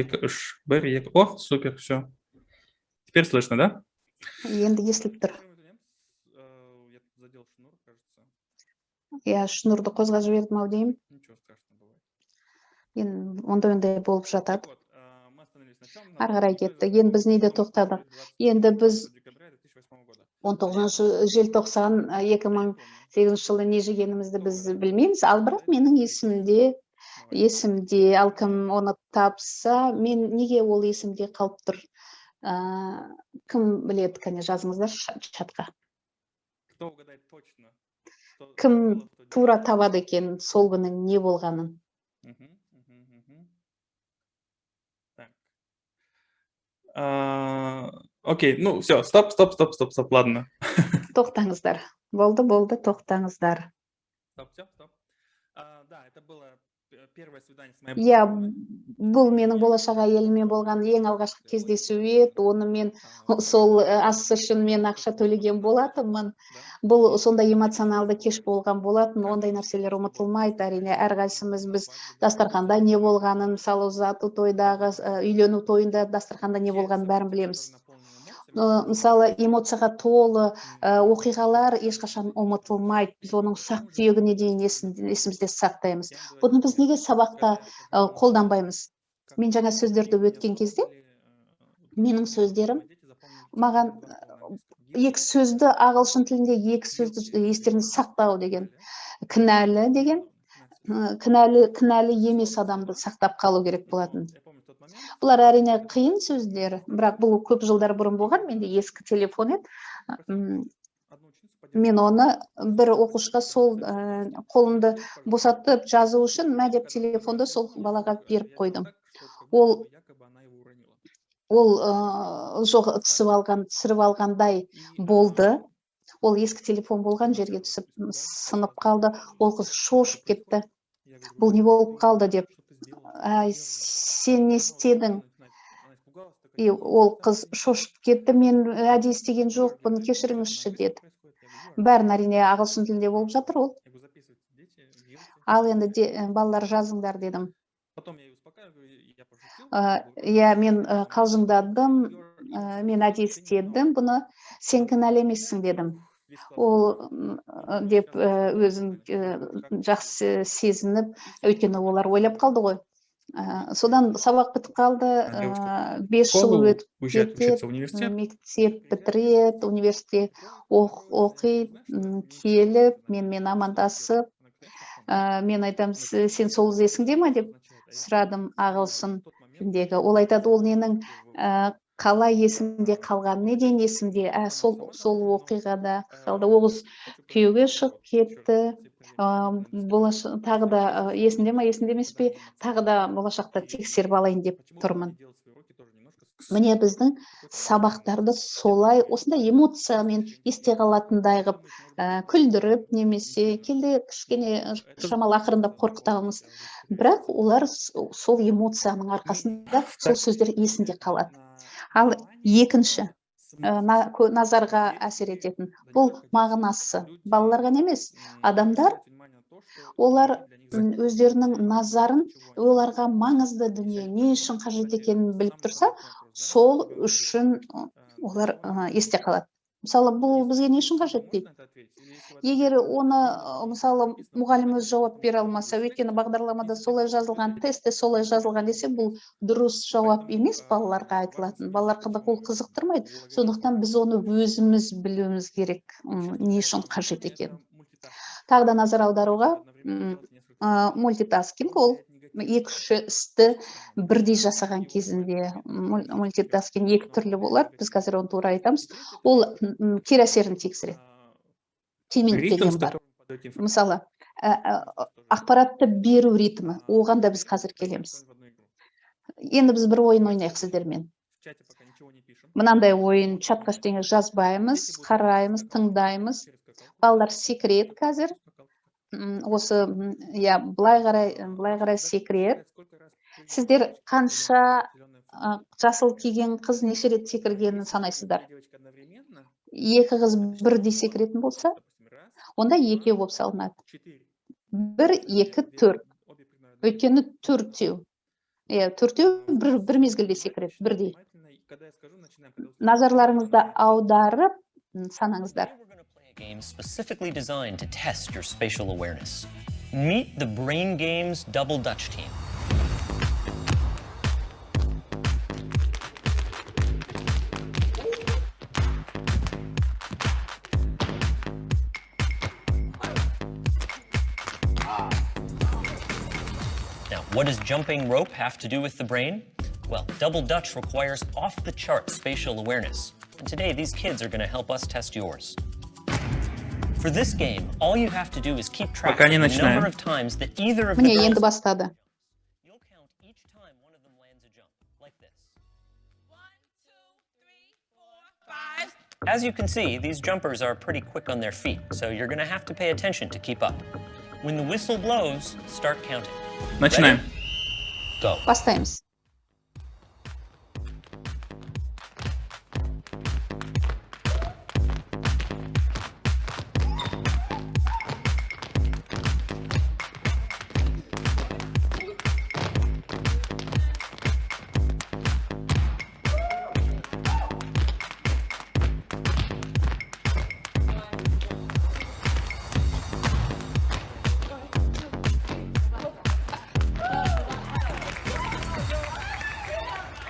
1, 2. О, супер, все. Теперь слышно, да? Енді естіліп тұр. Я тут задел шнур, кажется. Я шнурды қозға жібердім ау деймін. Ничего страшного бывает. Енді ондай болып жатады. Так вот, мы остановились на чем? Ары қарай кеттік. Енді біз неде тоқтадық? Енді біз 19 желтоқсан 2008 жылы не жегенімізді біз білмейміз. Ал бірақ менің есімде, ал кім оны тапса, мен неге ол есімде қалып тұр? Кім біледі, кәне жазыңыздар чатқа. Кто угадает точно? Кім тура табады екен сол күннің не болғанын? Так. Окей, ну все, стоп, ладно. Тоқтаңыздар. Болды, тоқтаңыздар. Стоп. Да, это было первое свидание с моей Иә, бұл менің болашақ әйелімен болған ең алғашқы кездесу еді. Оны мен сол ас үшін мен ақша төлеген болатынмын. Бұл сондай эмоционалды кеш болған болатын. Ондай нәрселер ұмытылмайды. Әрине, әрқайсымыз біз дастарханда не болғанын, мысалы ұзату тойдағы, үйлену тойында дастарханда не болғанын бәрін білеміз. Мысалы, эмоцияға толы оқиғалар ешқашан ұмытылмайды. Біз оның ұсақ түйегіне дейін есімізде сақтаймыз. Бұны біз неге сабақта қолданбаймыз? Мен жаңа сөздерді өткен кезде, менің сөздерім маған екі сөзді, ағылшын тілінде екі сөзді естеріңізде сақтау деген. Кінәлі деген, кінәлі емес адамды сақтап қалу керек болатын. Бұлар әрине қиын сөздер, бірақ бұл көп жылдар бұрын болған. Менде ескі телефон еді. Мен оны бір оқушыға сол қолымды босатып жазу үшін мә деп телефонды сол балаға беріп қойдым. Ол түсіріп алғандай болды. Ол ескі телефон болған жерге түсіп сынып қалды. Ол қыз шошып кетті. Бұл не болып қалды деп. Ай, сен не істедің? Ол қыз шошып кетті. Мен әдейі істеген жоқпын, кешіріңізші деді. Бәрін әрине ағылшын тілінде болып жатыр ол. Ал енді балалар жазыңдар дедім. Иә, мен қалжыңдадым, мен әдейі істедім, бұны сен кінәлі емессің дедім. Ол деп өзін жақсы сезініп, өйткені олар ойлап қалды ғой. Содан сабақ бітіп қалды, 5 жыл өтіп кетеді, мектеп бітіреді, университетте оқиды, келіп, менімен амандасып, мен айтам, сен сол есіңде ме деп сұрадым ағылшын тіліндегі. Ол айтады, ол ненің қалай есімде қалған, неден есімде, сол оқиғада қалды. Оғыз күйеуге шығып кетті. Тағы да есімде ме, есімде емес пе, тағы да болашақта тексеріп алайын деп тұрмын. Міне біздің сабақтарды солай, осындай эмоциямен есте қалатындай қылып, күлдіріп, немесе келді кішкене шамалы ақырындап қорқытамыз. Бірақ олар сол эмоцияның арқасында сол сөздер есінде қалады. Ал екінші, назарға әсер ететін, бұл мағынасы. Балаларға емес, адамдар, олар өздерінің назарын, оларға маңызды дүние, не үшін қажет екенін біліп тұрса, сол үшін олар есте қалады. Мысалы, бұл бізге не үшін қажет дейді? Егер оны, мысалы, мұғалім өз жауап бере алмаса, өйткені бағдарламада солай жазылған, тестте солай жазылған десе, бұл дұрыс жауап емес балаларға айтылатын. Балаларға ол қызықтырмайды. Сондықтан біз оны өзіміз білуіміз керек, не үшін қажет екен. Тағы да назар аударуға, мультитаскинг ол екі-үш істі бірдей жасаған кезінде. Мультитаскинг екі түрлі болады, біз қазір оны тура айтамыз. Ол кері әсерін тигізеді. Деген бар. Мысалы, ақпаратты беру ритмі, оған да біз қазір келеміз. Енді біз бір ойын ойнайық сіздермен. Мынандай ойын, чатқа ештеңе жазбаймыз, қараймыз, тыңдаймыз. Балалар секрет қазір. Осы, былай қарай секрет. Сіздер қанша жасыл киген қыз неше рет секіргенін санайсыздар? Екі қыз бірдей секіретін болса, онда екеу болып салынады. 1, 2, 4. Өйткені төртеу. Төртеу бір мезгілде секіреді, бірдей. Внимательно, и когда я скажу, начинаем. Когда услышите, Назарларыңызды начинаем. аударып, санаңыздар. Today we're going to play a game specifically designed to test your spatial awareness. Meet the Brain Games Double Dutch team. Now, what does jumping rope have to do with the brain? Well, Double Dutch requires off-the-chart spatial awareness. And today, these kids are going to help us test yours. For this game, all you have to do is keep track Пока of не the начинаем. number of times that either of the Міне, енді girls... бастады. You'll count each time one of them lands a jump, like this. 1, 2, 3, 4, 5. As you can see, these jumpers are pretty quick on their feet, so you're going to have to pay attention to keep up. When the whistle blows, start counting. Начинаем. Go. Бастаймыз.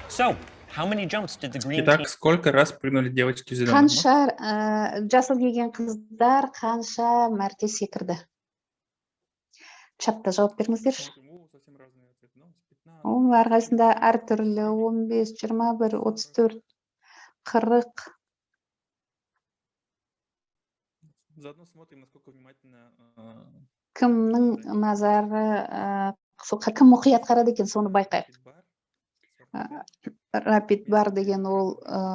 So, how many jumps did the green team... Итак, сколько раз прыгнули девочки в зеленом? Қанша жасыл киген қыздар қанша мәрте секірді? Чатта жауап беріңіздерші. Совсем разные ответы. Ну, 15. Оның әрқайсында әртүрлі 15, 21, 34, 40. Заодно смотрим, насколько внимательно Кімнің назары, кім мұқият қарады екен, соны байқайық. Рапид бар деген ол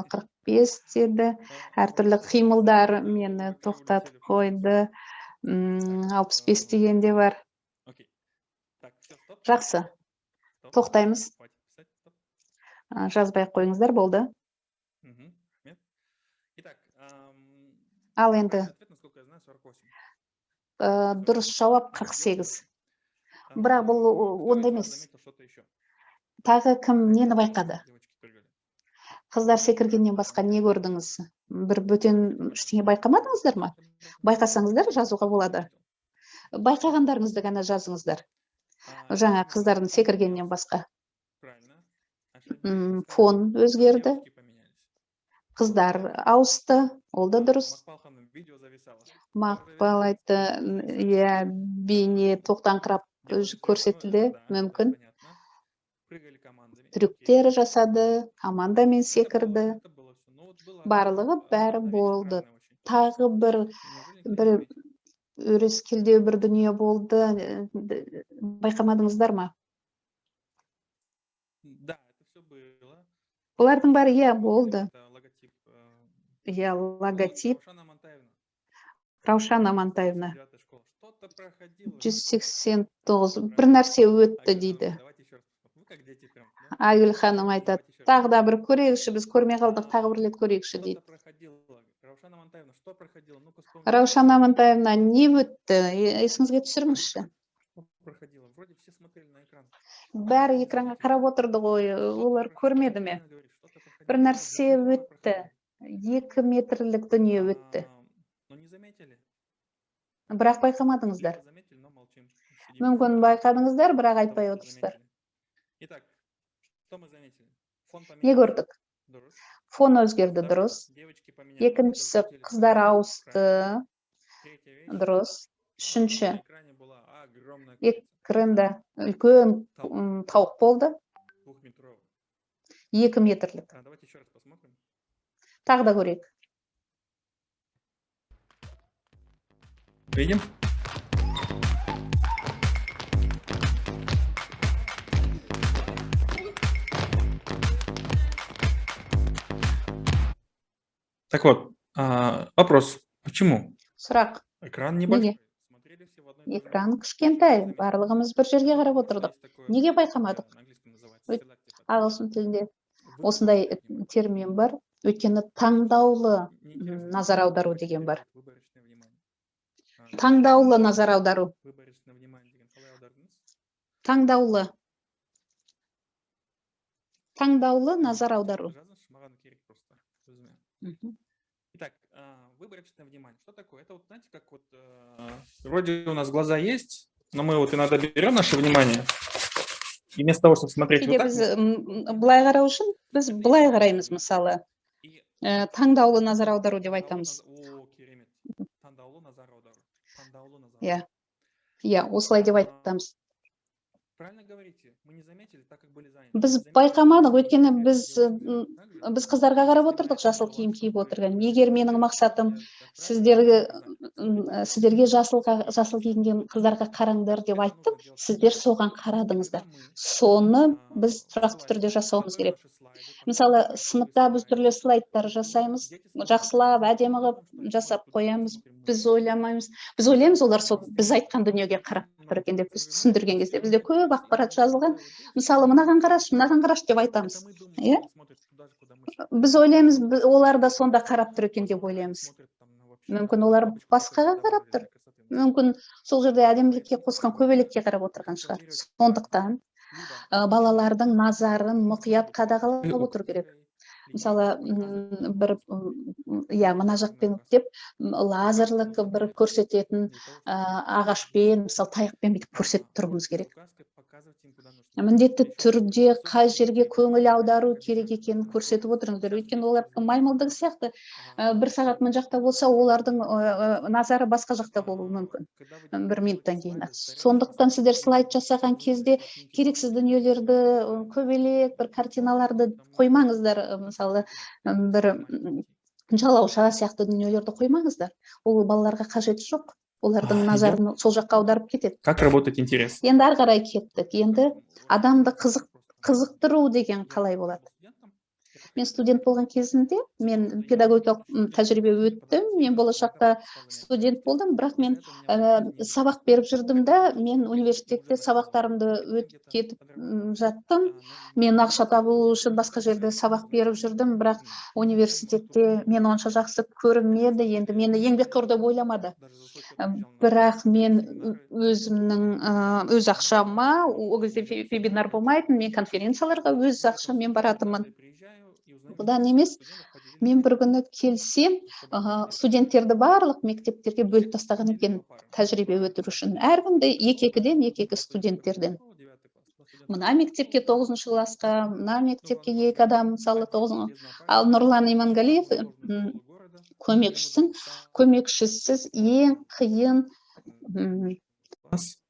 45 деді. Әртүрлі қимылдар мені тоқтатып қойды. 65 дегенде бар. Окей. Так, все, стоп. Жақсы. Стоп. Тоқтаймыз. Хватит писать, стоп. Жазбай ақ қойыңыздар, болды. Мгм. Нет? Итак, Ал енді ответ, насколько я знаю, 48. дұрыс жауап 48. Бірақ бұл онда емес. Заметил что-то еще. Тағы кім нені байқады? Девочки прыгали. Қыздар секіргеннен басқа не көрдіңіз? Бір бөтен ештеңе байқамадыңыздар ма? Байқасаңыздар жазуға болады. Байқағандарыңызды ғана жазыңыздар. Жаңа қыздардың секіргеннен басқа. Правильно. Ошибка. Фон өзгерді. Девочки поменялись. Қыздар ауысты. Ол да дұрыс. Мақпал ханым, видео зависало. Мақпал айтты, иә, бейне тоқтаңқырап көрсетілді, Да, мүмкін. понятно. Прыгали командами. Трюктер жасады, командамен секірді. Это было всё. Но вот было Барлығы бәрі одна вещь болды. странная очень. Тағы бір Неужели өрескелдеу бір дүние болды. Байқамадыңыздар ма? Да, это все было. Бұлардың бәрі иә болды. Это логотип. Иә, логотип. Раушана Монтаевна, Раушан Амантаевна. 9-я школа. Что-то проходило. 189. Бір нәрсе өтті дейді. Давайте еще раз. Вы как дети прям, да? Айгүл ханым айтады. Тағы да бір көрейікші, біз көрмей қалдық, тағы бір рет көрейікші дейді. Что-то проходило. Раушана Монтаевна, что проходило? Ну-ка вспомните. Раушан Амантаевна, не өтті? Есіңізге түсіріңізші. Что проходило? Вроде все смотрели на экран. Бәрі экранға қарап отырды ғой, олар көрмеді ме? Бір нәрсе өтті. 2 метрлік дүние өтті. Но не заметили. Бірақ байқамадыңыздар. Заметили, но молчим. Сидим. Мүмкін байқадыңыздар, бірақ Что айтпай мы отырсыздар. заметили? Итак, что мы заметили? Фон Не поменялся. көрдік? Дұрыс. Фон өзгерді, дұрыс. Девочки поменялись. Екіншісі, Разлетелись. қыздар ауысты, Третья вещь. дұрыс. Үшінші, На экране была огромная курица, экранда үлкен тауық болды, 2-метровая. 2 метрлік. Давайте еще раз посмотрим. Тағы да көрейік. Видим? Так вот, вопрос. Почему? Сұрақ, Экран небольшой. Неге? Смотрели все в одно и то же экран время. кішкентай, барлығымыз бір жерге қарап отырдық. Есть такое, Неге байқамадық? на английском называется Өт- selective Ағылшын тілінде attention. осындай Выборочное термин бар. Өйткені таңдаулы внимание. Неинтересно, назар аудару выборочное деген бар. выборочное внимание. Таңдаулы назар аудару. Выборочное внимание деген қалай аудардыңыз? Таңдаулы. таңдаулы назар аудару. Мгм. Итак, выборочное внимание. Что такое? Это вот, знаете, как вот вроде у нас глаза есть, но мы вот иногда берем наше внимание, и вместо того, чтобы смотреть вот Кейде так, біз былай қарау үшін біз былай қараймыз мысалы. и Таңдаулы назар аудару деп айтамыз. О, керемет. Таңдаулы назар аудару. Таңдаулы назар Иә. аудару. Иә, осылай деп айтамыз. Правильно говорите, мы не заметили, так как были заняты. Біз Не заметили, байқамадық, так как өйткені были біз заняты. Так же? біз қыздарға қарап отырдық, жасыл киім киіп отырған. Егер менің мақсатым сіздерге жасыл киінген қыздарға қараңдар деп айттым, сіздер соған қарадыңыздар. Соны біз тұрақты түрде жасауымыз керек. Мысалы, сыныпта біз түрлі слайдтар жасаймыз, жақсылап, әдемі қылып жасап қоямыз. Біз ойлаймыз, олар сол біз айтқан дүниеге қарап тұр екен деп біз түсіндірген кезде бізде көп ақпарат жазылған. Мысалы, мынаған қараш деп айтамыз. Иә? Біз ойлаймыз, олар да сонда қарап тұр екен деп ойлаймыз. Мүмкін олар басқаға қарап тұр. Мүмкін сол жерде әдемілікке қосқан көбелекке қарап отырған шығар. Сондықтан балалардың назарын мұқият қадағалап отыру керек. Мысалы, мына жақпен деп лазерлік бір көрсететін ағашпен, мысалы таяқпен бүйтіп көрсетіп тұруымыз керек. Міндетті түрде қай жерге көңіл аудару керек екенін көрсетіп отырыңыздар. Өйткені олар маймылдығы сияқты бір сағат мына жақта болса, олардың назары басқа жақта болуы мүмкін. Бір минуттан кейін. Сондықтан сіздер слайд жасаған кезде керексіз дүниелерді, көбелек, бір картиналарды қоймаңыздар. Мысалы, бір жалауша сияқты дүниелерді қоймаңыздар. Ол балаларға қажеті жоқ. Олардың назарын сол жаққа аударып кетеді. Как работает интерес? Енді ары қарай кеттік. Енді адамды қызықтыру деген қалай болады? Мен студент болған кезімде, мен педагогикалық тәжірибе өттім, мен болашақта студент болдым, бірақ мен сабақ беріп жүрдім да, мен университетте сабақтарымды өтіп кетіп жаттым. Мен ақша табу үшін басқа жерде сабақ беріп жүрдім, бірақ университетте мен онша жақсы көрмеді, енді мені еңбекқор деп ойламады. Бірақ мен өзімнің өз ақшама, ол кезде вебинар болмайтын, мен конференцияларға өз ақшаммен баратынмын. Бұдан емес, мен бір күні келсем, студенттерді барлық мектептерге бөліп тастаған екен тәжірибе өтіру үшін. Әркімді екі студенттерден. Мына мектепке 9-шы классқа, мына мектепке 2 адам, мысалы 9. Ал Нұрлан Иманғалиев көмекшісіз ең қиын.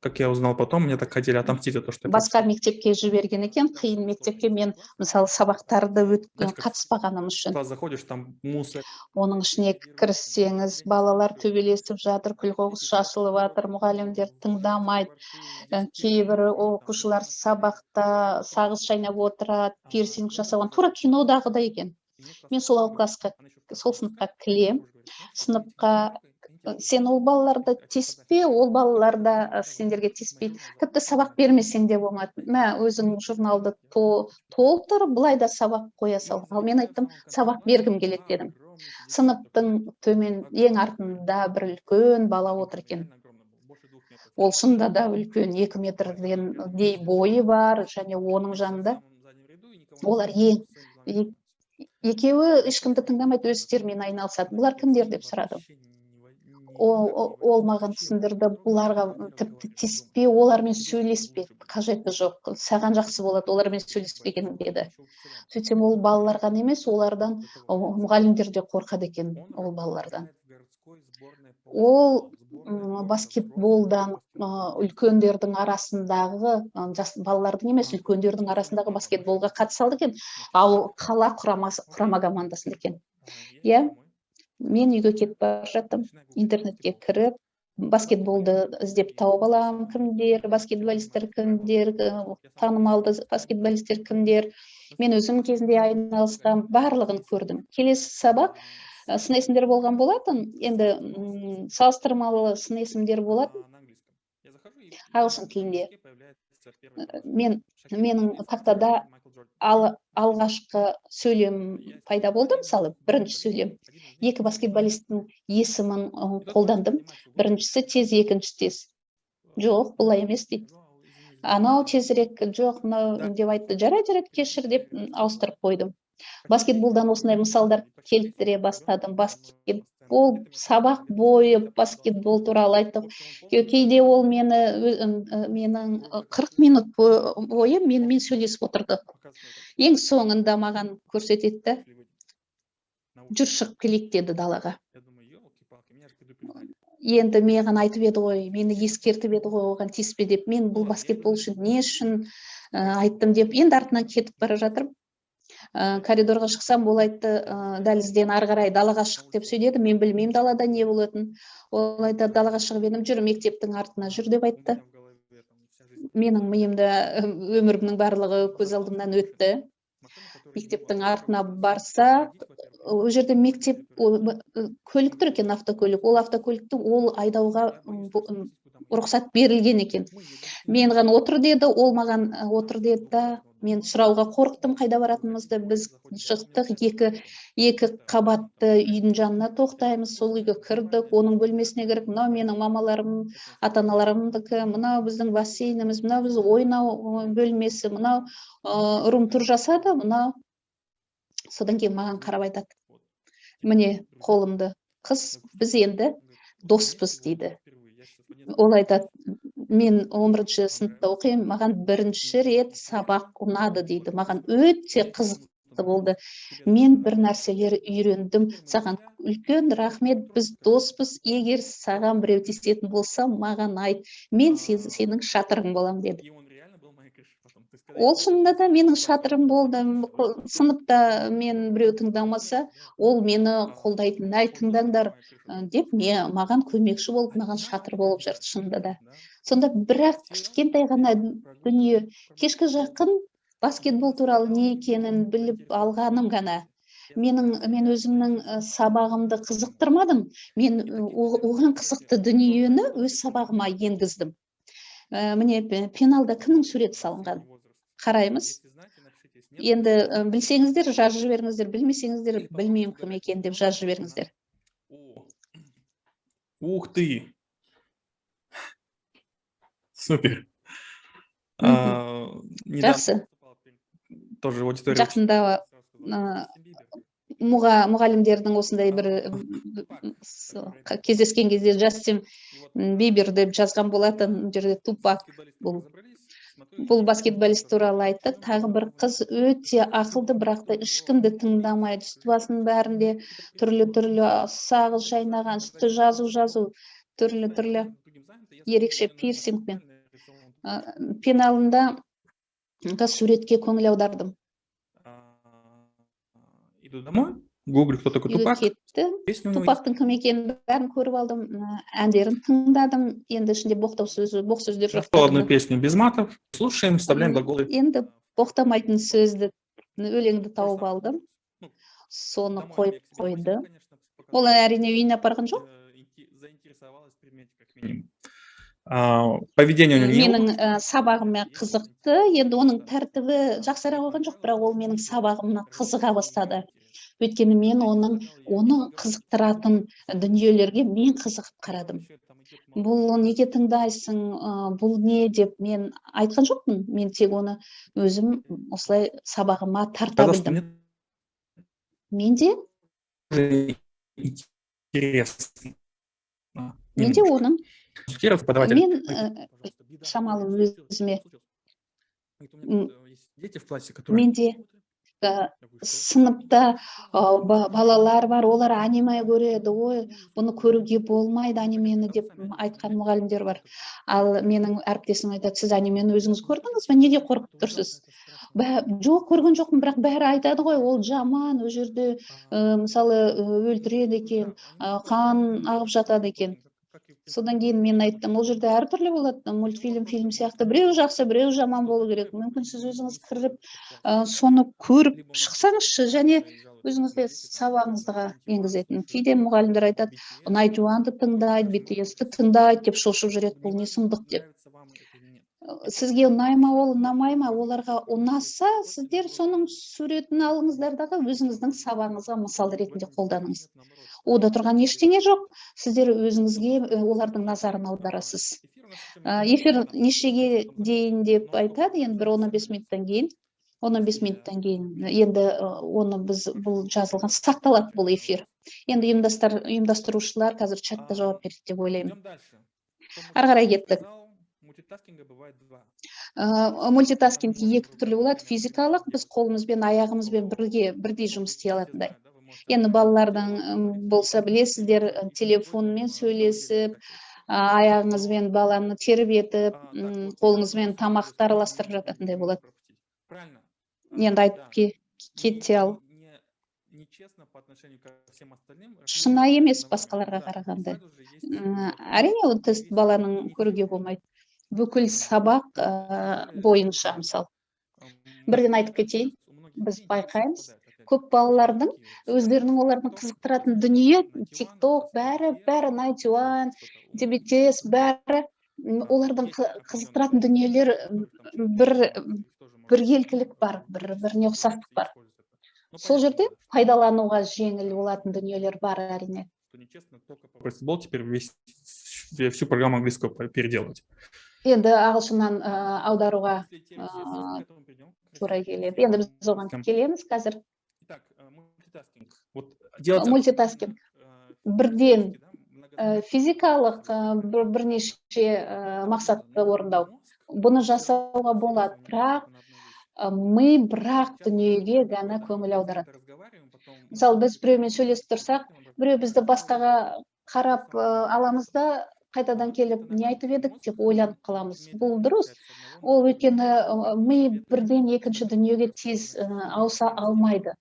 Как я узнал потом, мне так хотели отомстить за то, что... Басқа мектепке жіберген екен, қиын мектепке мен, мысалы, сабақтарды қатыспағаным үшін. Заходишь, там мусор. Оның ішіне кірсеңіз, балалар төбелесіп жатыр, күл-қоқыс шашылып жатыр, мұғалімдер тыңдамайды. Кейбір оқушылар сабақта сағыз шайнап отырады, пирсинг жасаған, тура кинодағыдай екен. Мен сол сыныпқа кілем, сыныпқа сен ол балаларды теспе, ол балаларда сендерге теспейді. Тіпті сабақ бермесең де болмайды. Мә, өзің журналды толтыр, былай да сабақ қоя сал. Ал мен айттым, сабақ бергім келеді дедім. Сыныптың төмен ең артында бір үлкен бала отыр екен. Ол шынында да үлкен, 2 метрдей бойы бар, және оның жанында олар екеуі ешкімді тыңдамайды, өз істерімен айналысады. Бұлар кімдер деп сұрадым. Ол маған түсіндірді, бұларға тіпті теспе, олармен сөйлеспе, қажеті жоқ, саған жақсы болады, олармен сөйлеспеген деді. Сөйтсем, ол балаларға емес, олардан мұғалімдер де қорқады екен, ол балалардан. Ол баскетболдан үлкендердің арасындағы, балалардың емес, үлкендердің арасындағы баскетболға қатыса алды екен, ал қала құрама командасында екен. Иә? Мен үйге кетіп бара жаттым, интернетке кіріп, баскетболды іздеп тауып алам, кімдер, баскетболистер кімдер, танымалды баскетболистер кімдер. Мен өзім кезінде айналысқам, барлығын көрдім. Келесі сабақ сын есімдер болған болатын, енді салыстырмалы сын есімдер болатын, ағылшын тілінде. Менің тақтада алғашқы сөйлем пайда болды, мысалы, бірінші сөйлем. 2 баскетболисттің есімін қолдандым. Біріншісі тез, екінші тез. Жоқ, бұлай емес дейді. анау тезірек жоқ мынау деп айтты, жарайды кешір деп ауыстырып қойдым. Баскетболдан осындай мысалдар келтіре бастадым. Баскетбол сабақ бойы баскетбол туралы айттық. Кейде ол менің 40 минут бойы менімен сөйлесіп отырды. Ең соңында маған көрсетеді, жүр шығып келейік деді далаға. Енді маған айтып еді ғой, мені ескертіп еді ғой, оған тиіспе деп. Мен бұл баскетбол үшін не үшін айттым деп, енді артынан кетіп бара жатырмын. Коридорға шықсам, ол айтты, дәлізден ары қарай далаға шық деп сөйледі. Мен білмеймін далада не болатынын. Ол айтты, далаға шығып едім, жүр мектептің артына жүр деп айтты. Менің миымда өмірімнің барлығы көз алдымнан өтті. Мектептің артына барсақ, ол жерде мектеп көлік тұр екен, автокөлік. Ол автокөлікті ол айдауға рұқсат берілген екен. Мен ғана отыр деді, ол маған отыр деді да, мен сұрауға қорықтым қайда баратынымызды. Біз шықтық, екі қабатты үйдің жанына тоқтаймыз, сол үйге кірдік, оның бөлмесіне кіріп, мынау менің мамаларым, ата-аналарымдікі, мынау біздің бассейніміз, мынау біз ойнау бөлмесі, мынау рум-тур жасады, мынау. Содан кейін маған қарап айтады, міне қолымды, қыз, біз енді доспыз дейді. Ол айтады, мен 11-ші сыныпта оқимын, маған бірінші рет сабақ ұнады дейді. Маған өте қызықты болды. Мен бір нәрселер үйрендім. Саған үлкен рахмет, біз доспыз. Егер саған біреу тиісетін болса, маған айт. Мен сенің шатырың болам деді. Ол шынында да менің шатырым болды. Сыныпта мен біреу тыңдамаса, ол мені қолдайтын, әй тыңдаңдар деп, маған көмекші болып, маған шатыр болып жүрді шынында да. Сонда бірақ кішкентай ғана дүние, кешкі жақын баскетбол туралы не екенін біліп алғаным ғана. Мен өзімнің сабағымды қызықтырмадым. Мен оған қызықты дүниені өз сабағыма енгіздім. Міне пеналда кімнің суреті салынған? Қараймыз. Енді білсеңіздер, жазып жіберіңіздер, білмесеңіздер, білмеймін кім екен деп жазып жіберіңіздер. Ух ты! Супер! Жақсы. Жақында мұғалімдердің осындай бір кездескен кезде Джастин Бибер деп жазған болатын, жерде Тупак бұл баскетболист туралы айтты. Тағы бір қыз өте ақылды, бірақ та ешкімді тыңдамайды. Үсті басының бәрінде түрлі сағыз шайнаған, үсті жазу, түрлі ерекше пирсингпен. Пеналында суретке көңіл аудардым. Иду домой, гуглю, кто такой Тупак. Тупактың кім екенін бәрін көріп алдым, әндерін тыңдадым, енді ішінде боқ сөздер жоқ. Одну песню без матов, слушаем, вставляем глаголы. Енді боқтамайтын сөзді, өлеңді тауып алдым, соны қойып қойды. Ол әрине үйіне апарған жоқ. Поведение у него. Менің сабағыма қызықты, енді оның тәртібі жақсара қойған жоқ, бірақ ол менің сабағыма қызыға бастады. Өйткені мен оны қызықтыратын дүниелерге мен қызығып қарадым. Бұл неге тыңдайсың, бұл не деп мен айтқан жоқпын, мен тек оны өзім осылай сабағыма тарта білдім. Менде оның мен шамалы өзіме менде сыныпта балалар бар, олар аниме көреді, ой, бұны көруге болмайды анимені деп айтқан мұғалімдер бар. Ал менің әріптесім айтады, сіз анимені өзіңіз көрдіңіз бе, неге қорқып тұрсыз? Жоқ, көрген жоқпын, бірақ бәрі айтады ғой, ол жаман, ол жерде мысалы өлтіреді екен, қан ағып жатады екен. Содан кейін мен айттым, ол жерде әртүрлі болады, мультфильм, фильм сияқты, біреу жақсы, біреу жаман болу керек. Мүмкін сіз өзіңіз кіріп, соны көріп шықсаңызшы, және өзіңізде сабағыңызға енгізетін. Кейде мұғалімдер айтады, Найджуанды тыңдайды, BTS-ті тыңдайды деп шошып жүреді, бұл не сұмдық деп. сізге ұнай ма, ол ұнамай ма, оларға ұнаса, сіздер соның суретін алыңыздар дағы өзіңіздің сабағыңызға мысал ретінде қолданыңыз. Ода тұрған ештеңе жоқ, сіздер өзіңізге олардың назарын аударасыз. Эфир нешеге дейін деп айтады, енді бір 15 минуттан кейін. 15 минуттан кейін енді оны біз бұл жазылған сақталады бұл эфир. Енді ұйымдастырушылар қазір чатта жауап береді деп ойлаймын. Ары қарай кеттік. Мультитаскинг екі түрлі болады. Физикалық, біз қолымызбен, аяғымызбен бірдей жұмыс істей алатындай. Енді балалардың болса білесіздер, телефонмен сөйлесіп, аяғыңызбен баланы тербетіп, қолыңызбен тамақты араластырып жататындай болады. Енді айтып кете ал. Шынайы емес басқаларға қарағанда. Әрине, ол тест баланың көруге болмайды. Бүкіл сабақ бойынша, мысалы. Бірден айтып кетейін, біз байқаймыз, көп балалардың өздерінің олардың қызықтыратын дүние, TikTok, бәрі 91, DBTS, бәрі олардың қызықтыратын дүниелер біргелкілік бар, біріне ұқсастық бар. Сол жерде пайдалануға жеңіл болатын дүниелер бар, әрине. Футбол теперь всю программу английского переделать. Енді ағылшыннан аударуға тура келеді. Енді біз оған келеміз қазір. Мультитаскинг. Бірден физикалық бірнеше мақсатты орындау. Бұны жасауға болады, бірақ ми бірақ дүниеге ғана көңіл аударады. Мысалы, біз біреумен сөйлесіп тұрсақ, біреу бізді басқаға қарап аламыз да, қайтадан келіп, не айтып едік деп ойланып қаламыз. Бұл дұрыс. Ол өйткені ми бірден екінші дүниеге тез ауыса алмайды.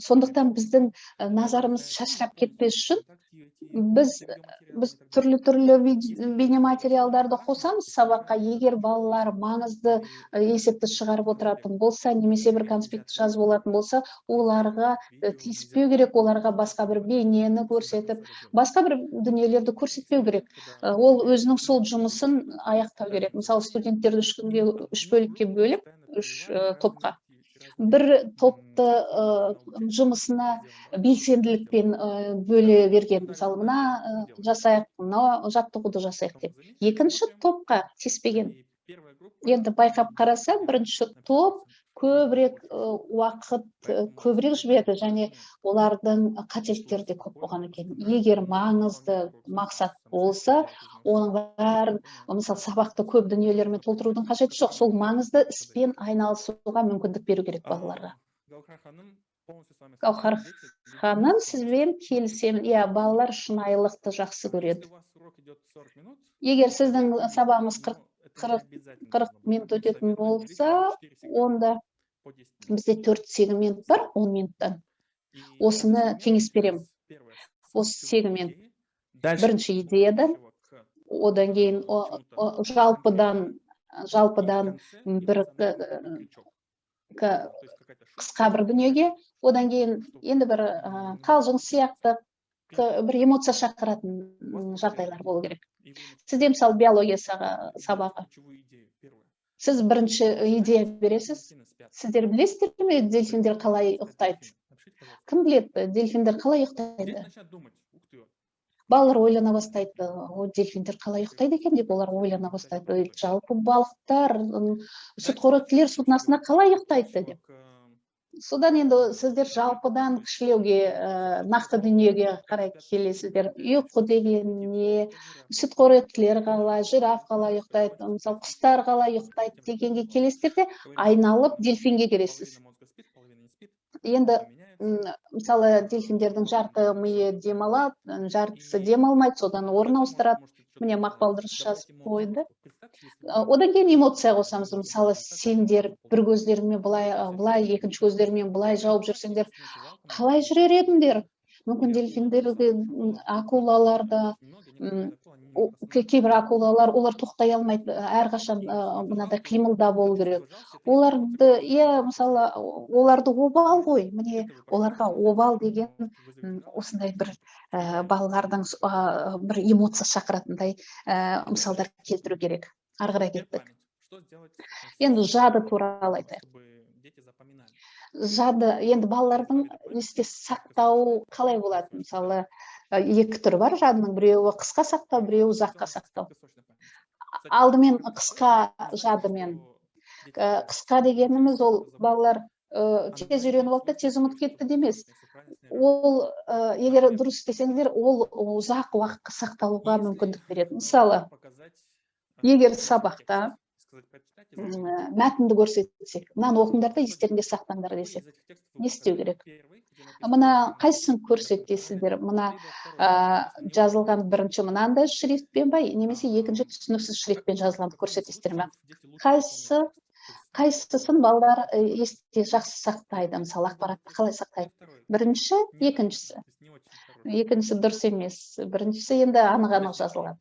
Сондықтан біздің назарымыз шашырап кетпес үшін біз түрлі бейнематериалдарды қосамыз сабаққа. Егер балалар маңызды есепті шығарып отыратын болса, немесе бір конспект жазып болатын болса, оларға тиіспеу керек, оларға басқа бір бейнені көрсетіп, басқа бір дүниелерді көрсетпеу керек. Ол өзінің сол жұмысын аяқтау керек. Мысалы, студенттерді 3 бөлікке бөліп, 3 топқа. Бір топты жұмысына белсенділікпен бөле берген. Мысалы, мына жасайық, мына жаттығуды жасайық деп. Екінші топқа тиіспеген. Енді байқап қараса, бірінші топ көбірек уақыт, көбірек жіберді, және олардың қателіктері де көп болған екен. Егер маңызды мақсат болса, оның бәрін, мысалы, сабақты көп дүниелермен толтырудың қажеті жоқ. Сол маңызды іспен айналысуға мүмкіндік беру керек балаларға. Гаухар ханым, сізбен келісемін. Балалар шынайылықты жақсы көреді. Егер сіздің сабағыңыз 40 минут өтетін болса, онда бізде 4 сегмент бар, 10 минуттан. Осыны кеңес берем. Осы сегмент бірінші идеядан, одан кейін жалпыдан бір қысқа бір дүниеге, одан кейін енді бір қалжың сияқты бір эмоция шақыратын жағдайлар болу керек. Сізде, мысалы, биология сабағы. Сіз бірінші идея бересіз. Сіздер білесіздер ме, дельфиндер қалай ұйықтайды? Кім біледі, дельфиндер қалай ұйықтайды? Балалар ойлана бастайды, дельфиндер қалай ұйықтайды екен деп, олар ойлана бастайды. Жалпы балықтар, сүтқоректілер судың астында қалай ұйықтайды деп. Содан енді сіздер жалпыдан кішілеуге, нақты дүниеге қарай келесіздер. Ұйқы деген не, сүтқоректілер қалай, жираф қалай ұйықтайды, мысалы, құстар қалай ұйықтайды дегенге келесіздер де айналып дельфинге кересіз. Енді, мысалы, дельфиндердің жарты миы демалады, жартысы демалмайды, содан орын ауыстырады. Міне Мақпал дұрыс жазып қойды. Одан кейін эмоция қосамыз. Мысалы, сендер бір көздеріңмен былай, екінші көздеріңмен былай жауып жүрсеңдер, қалай жүрер едіңдер? Мүмкін дельфиндерді, акулаларда, кейбір акулалар, олар тоқтай алмайды, әрқашан мынадай қимылда болу керек. Оларды, мысалы, оларды обал ғой. Міне, оларға обал деген осындай бір балалардың бір эмоция шақыратындай мысалдар келтіру керек. ары қарай кеттік. Енді жады туралы айтайық. Жады, енді балалардың есте сақтау қалай болады? Мысалы, екі түрі бар жадының, біреуі қысқа сақтау, біреуі ұзаққа сақтау. Алдымен қысқа жадымен. Қысқа дегеніміз ол балалар тез үйреніп алды да тез ұмытып кетті демес. Ол, егер дұрыс істесеңіздер, ол ұзақ уақытқа сақталуға мүмкіндік береді. Мысалы, егер сабақта мәтінді көрсетсек, мынаны оқыңдар да естеріңде сақтаңдар десек, не істеу керек? Мына қайсысын көрсетесіздер? Мына жазылған бірінші мынандай шрифтпен ба, немесе екінші түсініксіз шрифтпен жазылғанды көрсетесіздер ме? Қайсысын балалар есте жақсы сақтайды, мысалы ақпаратты қалай сақтайды? Бірінші, екіншісі. Екіншісі дұрыс емес. Біріншісі енді анық жазылған.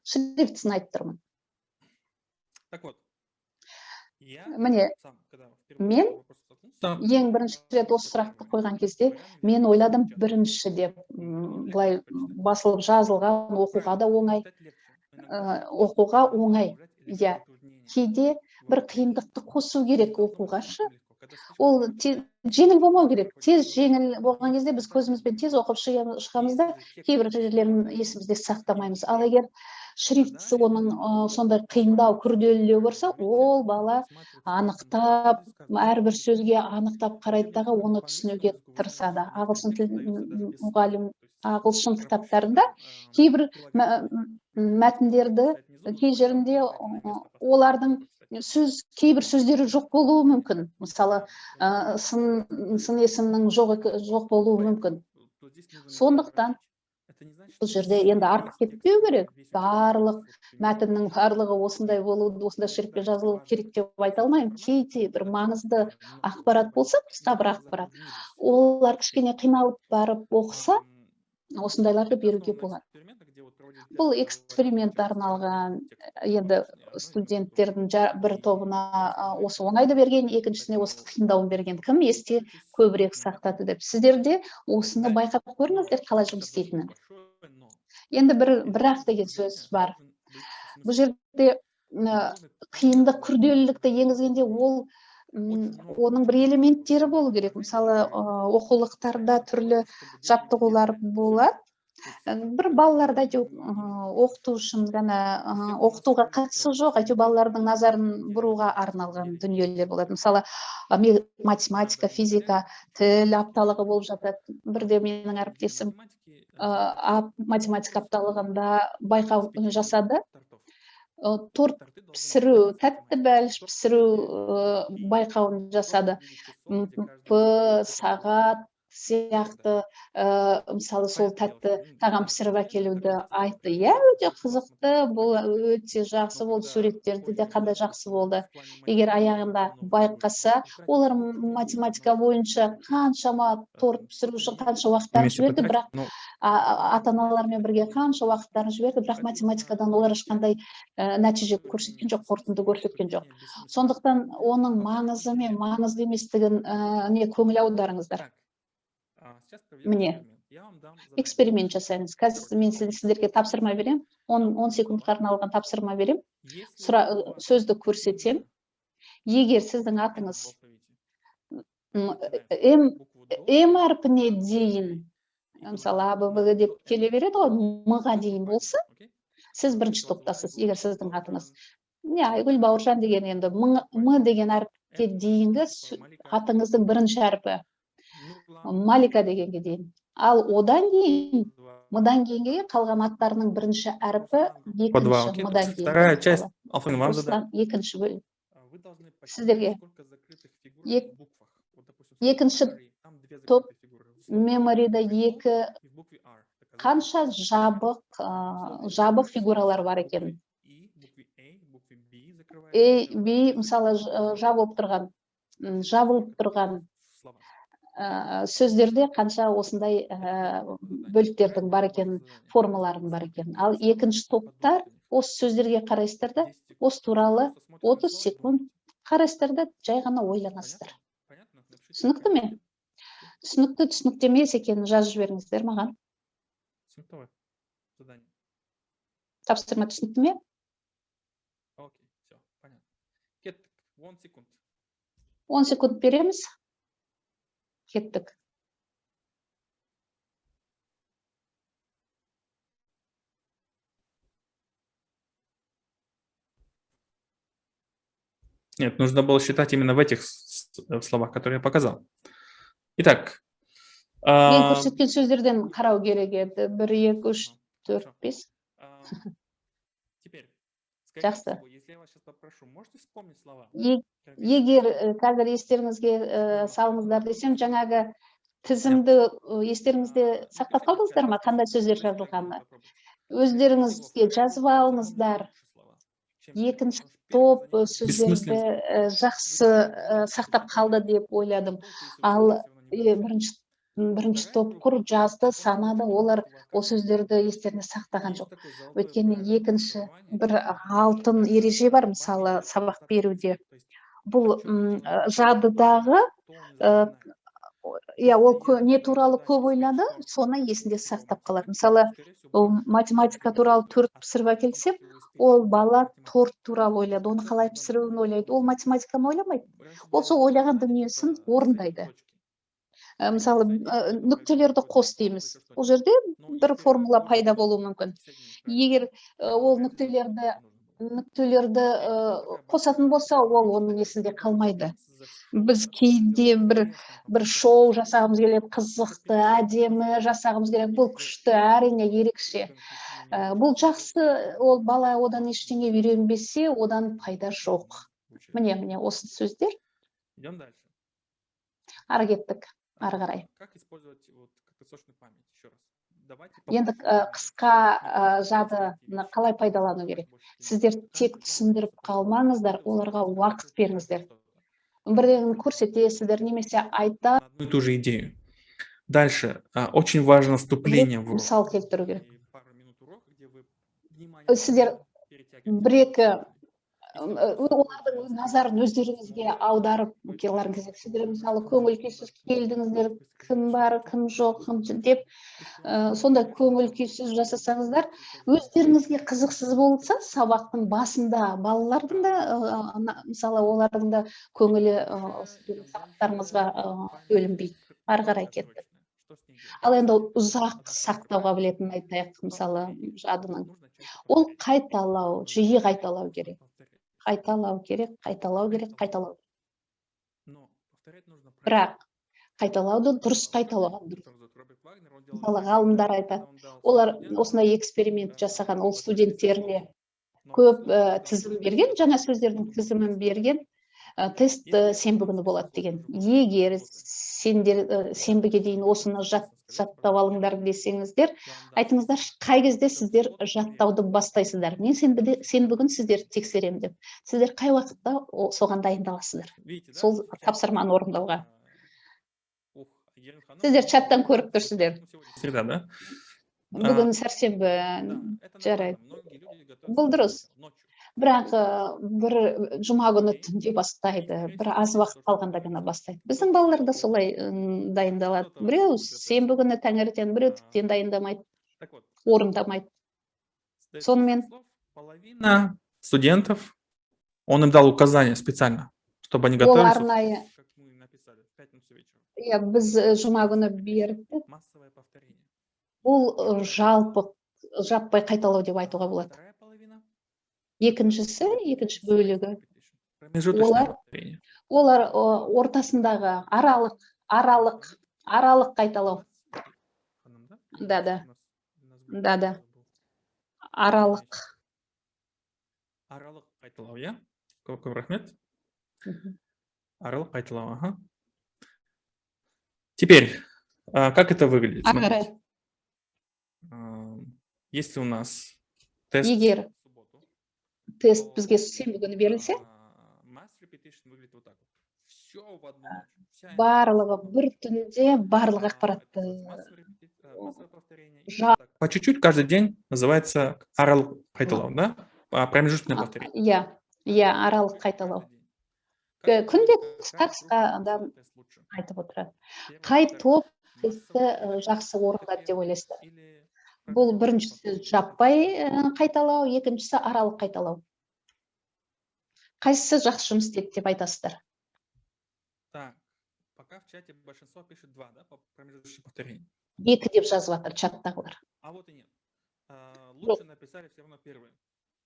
Шрифтісін айтып тұрмын. Міне, мен ең бірінші рет осы сұрақты қойған кезде, мен ойладым бірінші деп, былай басылып жазылған оқуға да оңай. Оқуға оңай. Кейде бір қиындықты қосу керек оқуғашы. Ол жеңіл болмау керек. Тез жеңіл болған кезде біз көзімізбен тез оқып шығамыз да, кейбір жерлерін есімізде сақтамаймыз. Ал егер шрифтісі оның сондай қиындау, күрделілеу болса, ол бала анықтап, әрбір сөзге анықтап қарайдағы оны түсінуге тырысады. Ағылшын кітаптарында кейбір мәтіндерді кей жерінде олардың кейбір сөздері жоқ болуы мүмкін. Мысалы, сын есімнің жоқ болуы мүмкін. Сондықтан бұл жерде енді артық кетпеу керек. Барлық мәтіннің барлығы осындай болуды, осындай шрифтпен жазылу керек деп айта алмаймын. Кейде бір маңызды ақпарат болса, қысқа бір ақпарат, олар кішкене қиналып барып оқыса, осындайларды беруге болады. Бұл эксперимент арналған, енді студенттердің бір тобына осы оңайды берген, екіншісіне осы қиындауын берген. Кім есте көбірек сақтады деп. Сіздерде осыны байқап көріңіздер қалай жұмыс істейтінін. Енді бірақ деген сөз бар. Бұл жерде қиындық, күрделілікті енгізгенде оның бір элементтері болу керек. Мысалы, оқулықтарда түрлі жаттығулар болады. Бір балаларда оқытушым ғана оқытуға қатысы жоқ, әйтеу балалардың назарын бұруға арналған дүниелер болады. Мысалы, математика, физика, тіл апталығы болып жатады. Бірде менің әріптесім математика апталығында байқау жасады. Торт пісіру, тәтті бәліш пісіру байқауын жасады. Сағат сияқты, мысалы, сол тәтті тағам пісіріп әкелуді айтты. Өте қызықты, бұл өте жақсы болды, суреттерді де қандай жақсы болды. Егер аяғында байқаса, олар математика бойынша қаншама торт пісіру үшін қанша уақыттарын жіберді, бірақ ата-аналармен бірге қанша уақыттарын жіберді, бірақ математикадан олар ешқандай нәтиже көрсеткен жоқ, қорытынды көрсеткен жоқ. Сондықтан оның маңызы мен маңызды еместігін көңіл аударыңыздар. Міне, эксперимент жасаймыз. Қазір мен сіздерге тапсырма берем, 10 секундқа арналған тапсырма берем. Сөзді көрсетсем, егер сіздің атыңыз М әрпіне дейін, мысалы, АБВ деп келе береді ғой, М-ға дейін болса, сіз бірінші топтасыз. Егер сіздің атыңыз Айгүл Бауыржан деген, енді М деген әріпке дейінгі атыңыздың бірінші әрпі, Малика дегенге дейін. Ал одан кейін, М-дан кейінге қалған аттарының бірінші әрпі екінші М-дан кейін. Вторая часть алфавитный вам задам. Екінші бөлім. Сіздерге екінші топ меморida қанша жабық фигуралар бар екен. B, мысалы, жабылып тұрған сөздерде қанша осындай бөліктердің бар екен, формалардың бар екен. Ал екінші топтар осы сөздерге қарайсыздар да, осы туралы 30 секунд қарайсыздар да, жай ғана ойланасыздар. Түсінікті ме? Түсінікті емес екенін жазып жіберіңіздер маған. Тапсырма түсінікті ме? 10 секунд. 10 секунд береміз. Кеттік. Нет, нужно было считать именно в этих словах, которые я показал. Итак. Мен көрсеткен сөздерден қарау керек еді. 1, 2, 3, 4, 5. Теперь, Жақсы. если я вас сейчас попрошу, можете вспомнить слова? Егер қазір естеріңізге салыңыздар десем, жаңағы тізімді естеріңізде сақтап қалдыңыздар ма, қандай сөздер жазылғаны? Өздеріңізге жазып алыңыздар. Екінші топ сөздерді жақсы сақтап қалды деп ойладым. Ал бірінші топ құр жазды, санады, олар ол сөздерді естеріне сақтаған жоқ. Өйткені екінші бір алтын ереже бар, мысалы сабақ беруде. Бұл жадыдағы ол не туралы көп ойлады, соны есінде сақтап қалады. Мысалы, математика туралы торт пісіріп әкелсем, ол бала торт туралы ойлады, оны қалай пісіруін ойлайды. Ол математиканы ойламайды. Ол сол ойлаған дүниесін орындайды. Мысалы, нүктелерді қос дейміз. Ол жерде бір формула пайда болуы мүмкін. Егер ол нүктелерді қосатын болса, ол оның есінде қалмайды. Біз кейде бір шоу жасағымыз келеді, қызықты, әдемі жасағымыз келеді. Бұл күшті, әрине ерекше. Бұл жақсы, ол бала одан ештеңе үйренбесе, одан пайда жоқ. Міне, осы сөздер. Идем дальше. Ары кеттік, ары қарай. Как использовать краткосрочную память? Еще раз. Енді қысқа жадыны қалай пайдалану керек? Сіздер тек түсіндіріп қалмаңыздар, оларға уақыт беріңіздер. Бірден көрсетесіздер, немесе айта. Одну и ту же идею. Дальше. Очень важно вступление в урок. Мысал келтіру керек. Сіздер бір-екі олардың назарын өздеріңізге аударып келген кезде, сіздер мысалы көңіл күйсіз келдіңіздер, кім бар, кім жоқ деп, сонда көңіл күйсіз жасасаңыздар, өздеріңізге қызықсыз болса, сабақтың басында балалардың да, мысалы олардың да көңілі сабақтарымызға бөлінбейді. Ары қарай кетті. Ал енді ұзақ сақтауға білетін айтайық, мысалы жадының. Ол қайталау, жиі қайталау керек. Қайталау керек. Бірақ қайталауды дұрыс қайталауға дұрыс. Мысалы ғалымдар айтады, олар осындай эксперимент жасаған, ол студенттеріне көп тізім берген, жаңа сөздердің тізімін берген, тест сенбі күні болады деген. Егер сендер сенбіге дейін осыны жаттап алыңдар десеңіздер, айтыңыздар, қай кезде сіздер жаттауды бастайсыздар. Мен сенбі күні сіздер тексерем деп. Сіздер қай уақытта соған дайындаласыздар? Сол тапсырманы орындауға. Сіздер чаттан көріп тұрсыздар. Бүгін сәрсенбі жарайды. Бұл дұрыс. Бірақ бір жұма күні түнде бастайды, бір аз уақыт қалғанда ғана бастайды. Біздің балалар да солай дайындалады. Біреу сенбі күні таңертең, біреу тіптен дайындамайды, орындамайды. Сонымен половина студентов, он им дал указания специально, чтобы они готовились, как мы написали, в пятницу вечером. Біз жұма күні бердік. Массовое повторение. Ол жаппай қайталау деп айтуға болады. Екінші бөлігі. Олар ортасындағы аралық қайталау. Да. Аралық. Аралық қайталау, я? Көп рахмет. Аралық қайталау, ага. Теперь, как это выглядит? Если у нас тест... Егер тест бізге сенбі күні берілсе, барлығы бір түнде барлық ақпаратты по чуть-чуть каждый день называется аралық қайталау, да? Промежуточное повторение. Иә, аралық қайталау. Күнде қысқа айтып отырады. Қай топ тестті жақсы орындады деп ойлайсыздар? Бұл біріншісі жаппай қайталау, екіншісі аралық қайталау. қайсысы жақсы жұмыс істеді деп айтасыздар? Так, пока в чате большинство пишет 2, да, по промежуточным повторениям. 2 деп жазып жатыр чаттағылар. А вот и нет. Лучше написали все равно первые.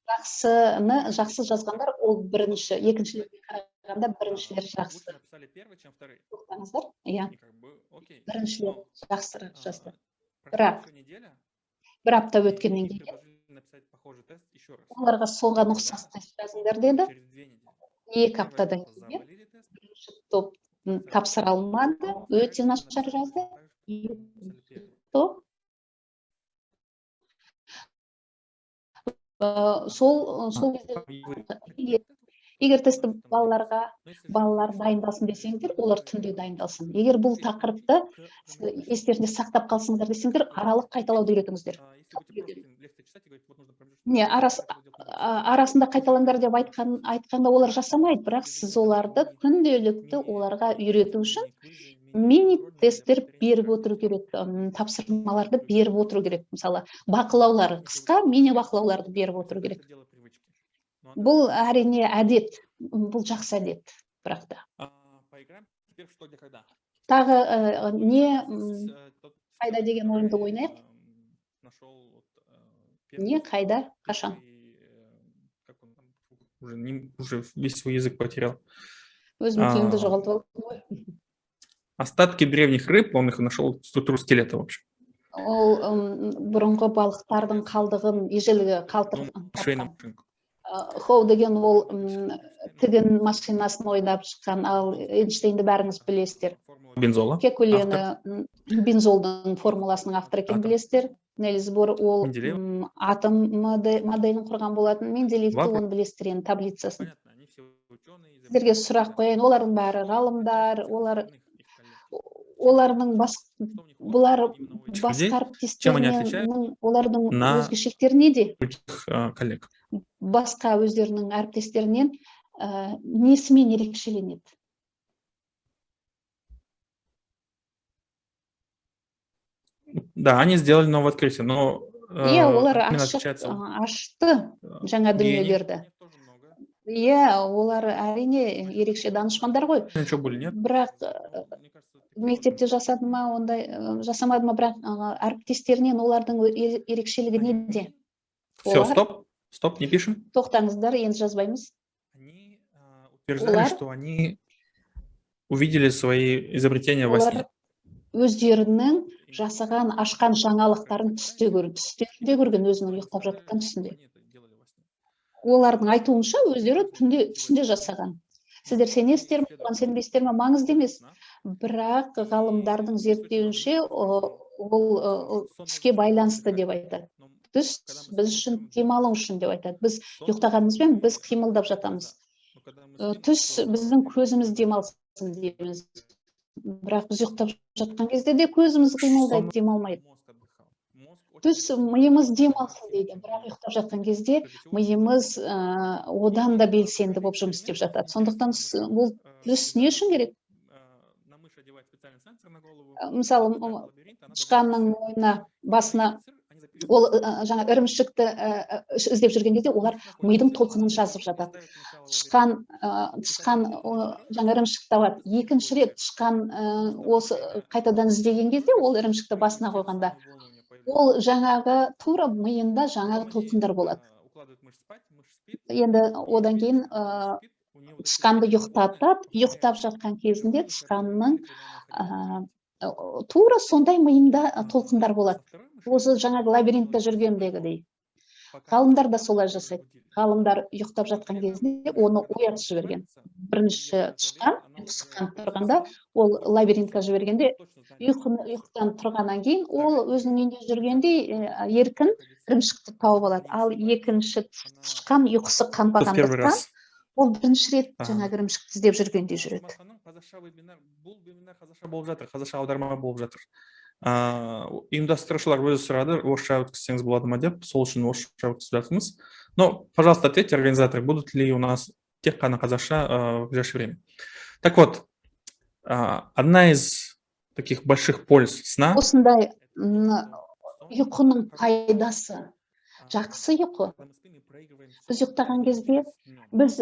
Жақсы жазғандар ол бірінші, екіншілерге қарағанда біріншілер жақсы. Лучше написали первые, чем вторые. Тоқтаңыздар, иә, И как бы, окей. біріншілер жақсырақ жазды. Прошла Бірақ еще неделя, бір апта и өткеннен им кейін предложили написать похожий тест еще раз. оларға соған ұқсас тест жазыңдар деді. Через 2 недели. 2 аптадан кейін Завалили тест. бірінші топ тапсыра алмады, өте нашар жазды. Топ сол кезде егер тестті балалар дайындалсын десеңдер, олар түнде дайындалсын. Егер бұл тақырыпты естерінде сақтап қалсыңдар десеңдер, аралық қайталауды үйретіңіздер. Не, арасында қайталаңдар деп айтқанда олар жасамайды, бірақ сіз оларды күнделікті оларға үйрету үшін мини тесттер беріп отыру керек, тапсырмаларды беріп отыру керек. Мысалы, бақылаулар, қысқа мини бақылауларды беріп отыру керек. Бұл әрине әдет, бұл жақсы әдет, бірақ та. Тағы не қайда деген ойынды ойнайық? Не қайда, қашан? Уже весь свой язык потерял. Өзім тілімді жоғалтып алдым ғой. Остатки древних рыб, он их нашел структуру скелета, в общем. Ол бұрынғы балықтардың қалдығын, ежелгі Швейная машинка. Хоу деген ол тігін машинасын ойнап шыққан, ал Эйнштейнді бәріңіз білесіздер. Бензола. Кекуленің бензолдың формуласының авторы екенін білесіздер. Нельс Бор ол атом моделін құрған болатын. Менделеевті оны білесіздер, енді таблицасын. Сіздерге сұрақ қояйын, олардың бәрі ғалымдар, олардың бұлар басқа әріптестерінен, олардың өзгешеліктері неде? Коллег. Басқа өздерінің әріптестерінен несімен ерекшеленеді? Да, они сделали новое открытие, но олар ашты жаңа дүниелерді. Олар әрине ерекше данышпандар ғой. Бірақ мектепте жасады ма, ондай жасамады ма, бірақ әріптестерінен олардың ерекшелігі неде? Все, стоп, не пишем. Тоқтаңыздар, енді жазбаймыз. Они утверждали, что они увидели свои изобретения во сне. Өздерінің жасаған, ашқан жаңалықтарын түстерінде көрген, өзінің ұйықтап жатқан түсінде. Олардың айтуынша өздері түсінде жасаған. Сіздер сенесіздер ме, оған сенбейсіздер ме, маңызды емес. Бірақ ғалымдардың зерттеуінше ол түске байланысты деп айтады. Түс біз үшін демалу үшін деп айтады. Біз ұйықтағанымызбен біз қимылдап жатамыз. Түс біздің көзіміз демалсын дейміз. Бірақ біз ұйықтап жатқан кезде де көзіміз қимылдайды, демалмайды. Түс миымыз демалсын дейді, бірақ ұйықтап жатқан кезде миымыз одан да белсенді болып жұмыс істеп жатады. Сондықтан бұл түс не үшін керек? Мысалы, тышқанның мойнына, басына ол жаңа ірімшікті іздеп жүрген кезде олар мидың толқынын жазып жатады. Тышқан жаңа ірімшік табады. Екінші рет тышқан осы қайтадан іздеген кезде ол ірімшікті басына қойғанда ол жаңағы тура миында жаңағы толқындар болады. Енді одан кейін тышқанды ұйықтатады. Ұйықтап жатқан кезінде тышқанның тура сондай миында толқындар болады. Осы жаңағы лабиринтте жүргендегідей. Ғалымдар да солай жасайды. Ғалымдар ұйықтап жатқан кезінде оны оятып жіберген. Бірінші тышқан тұрғанда, ол лабиринтке жібергенде, ұйықтан тұрғаннан кейін, ол өзінің үйінде жүргенде еркін ірімшікті тауып алады. Ал екінші тышқан ұйқысы қанбағандықтан, ол бірінші рет жаңағы ірімшікті іздеп жүргенде жүреді. Қазақша аударма болып жатыр. Ұйымдастырушылар өзі сұрады, орысша өткізсеңіз болады ма деп, сол үшін орысша өткізіп жатырмыз. Но, пожалуйста, ответьте, организаторы, будут ли у нас тек қана қазақша в ближайшее время. Так вот, одна из таких больших польз сна... Осындай ұйқының пайдасы. жақсы ұйқы. Біз ұйықтаған кезде біз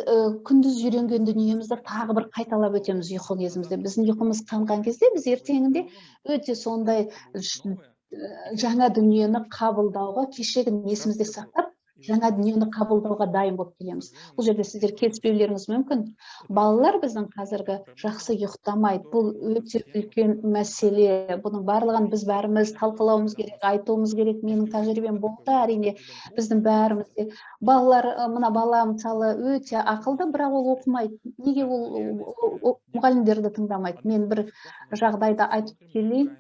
күндіз үйренген дүниемізді тағы бір қайталап өтеміз ұйқы кезімізде. Біздің ұйқымыз қанған кезде біз ертеңінде өте сондай жаңа дүниені қабылдауға, кешегін есімізде сақтап, жаңа дүниені қабылдауға дайын болып келеміз. Бұл жерде сіздер келіспеулеріңіз мүмкін. Балалар біздің қазіргі жақсы ұйықтамайды. Бұл өте үлкен мәселе. Бұның барлығын біз бәріміз талқылауымыз керек, айтуымыз керек. Менің тәжірибем болды, әрине біздің бәрімізде. Балалар, мына бала мысалы өте ақылды, бірақ ол оқымайды. Неге ол мұғалімдерді тыңдамайды? Мен бір жағдайда айтып келейін.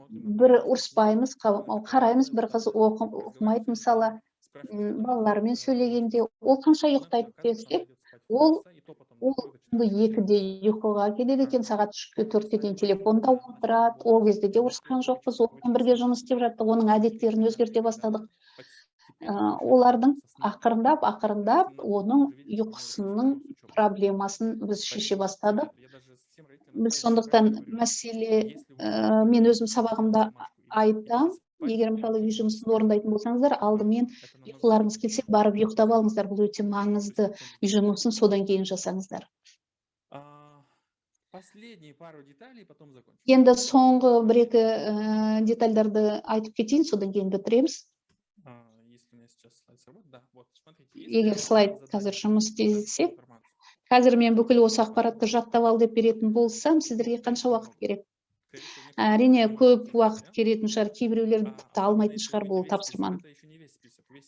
Бір ұрыспаймыз, қараймыз, бір қыз оқымайды мысалы. Балалармен сөйлегенде ол қанша ұйықтайды десек, ол 2-де ұйқыға келеді екен, сағат 3-4-ке дейін телефонда отырады. Ол кезде де ұрысқан жоқпыз, онымен бірге жұмыс істеп жаттық, оның әдеттерін өзгерте бастадық. Олардың ақырындап оның ұйқысының проблемасын біз шеше бастадық. Біз сондықтан мәселе, мен өзім сабағымда айтам, егер мысалы үй жұмысын орындайтын болсаңыздар, алдымен ұйқыларыңыз келсе, барып ұйықтап алыңыздар. Бұл өте маңызды. Үй жұмысын содан кейін жасаңыздар. Енді соңғы бір-екі детальдарды айтып кетейін, содан кейін бітіреміз. Егер слайд қазір жұмыс істесе, қазір мен бүкіл осы ақпаратты жаттап ал деп беретін болсам, сіздерге қанша уақыт керек? Әрине көп уақыт керетін шығар, кейбіреулер тіпті алмайтын шығар бұл тапсырманы.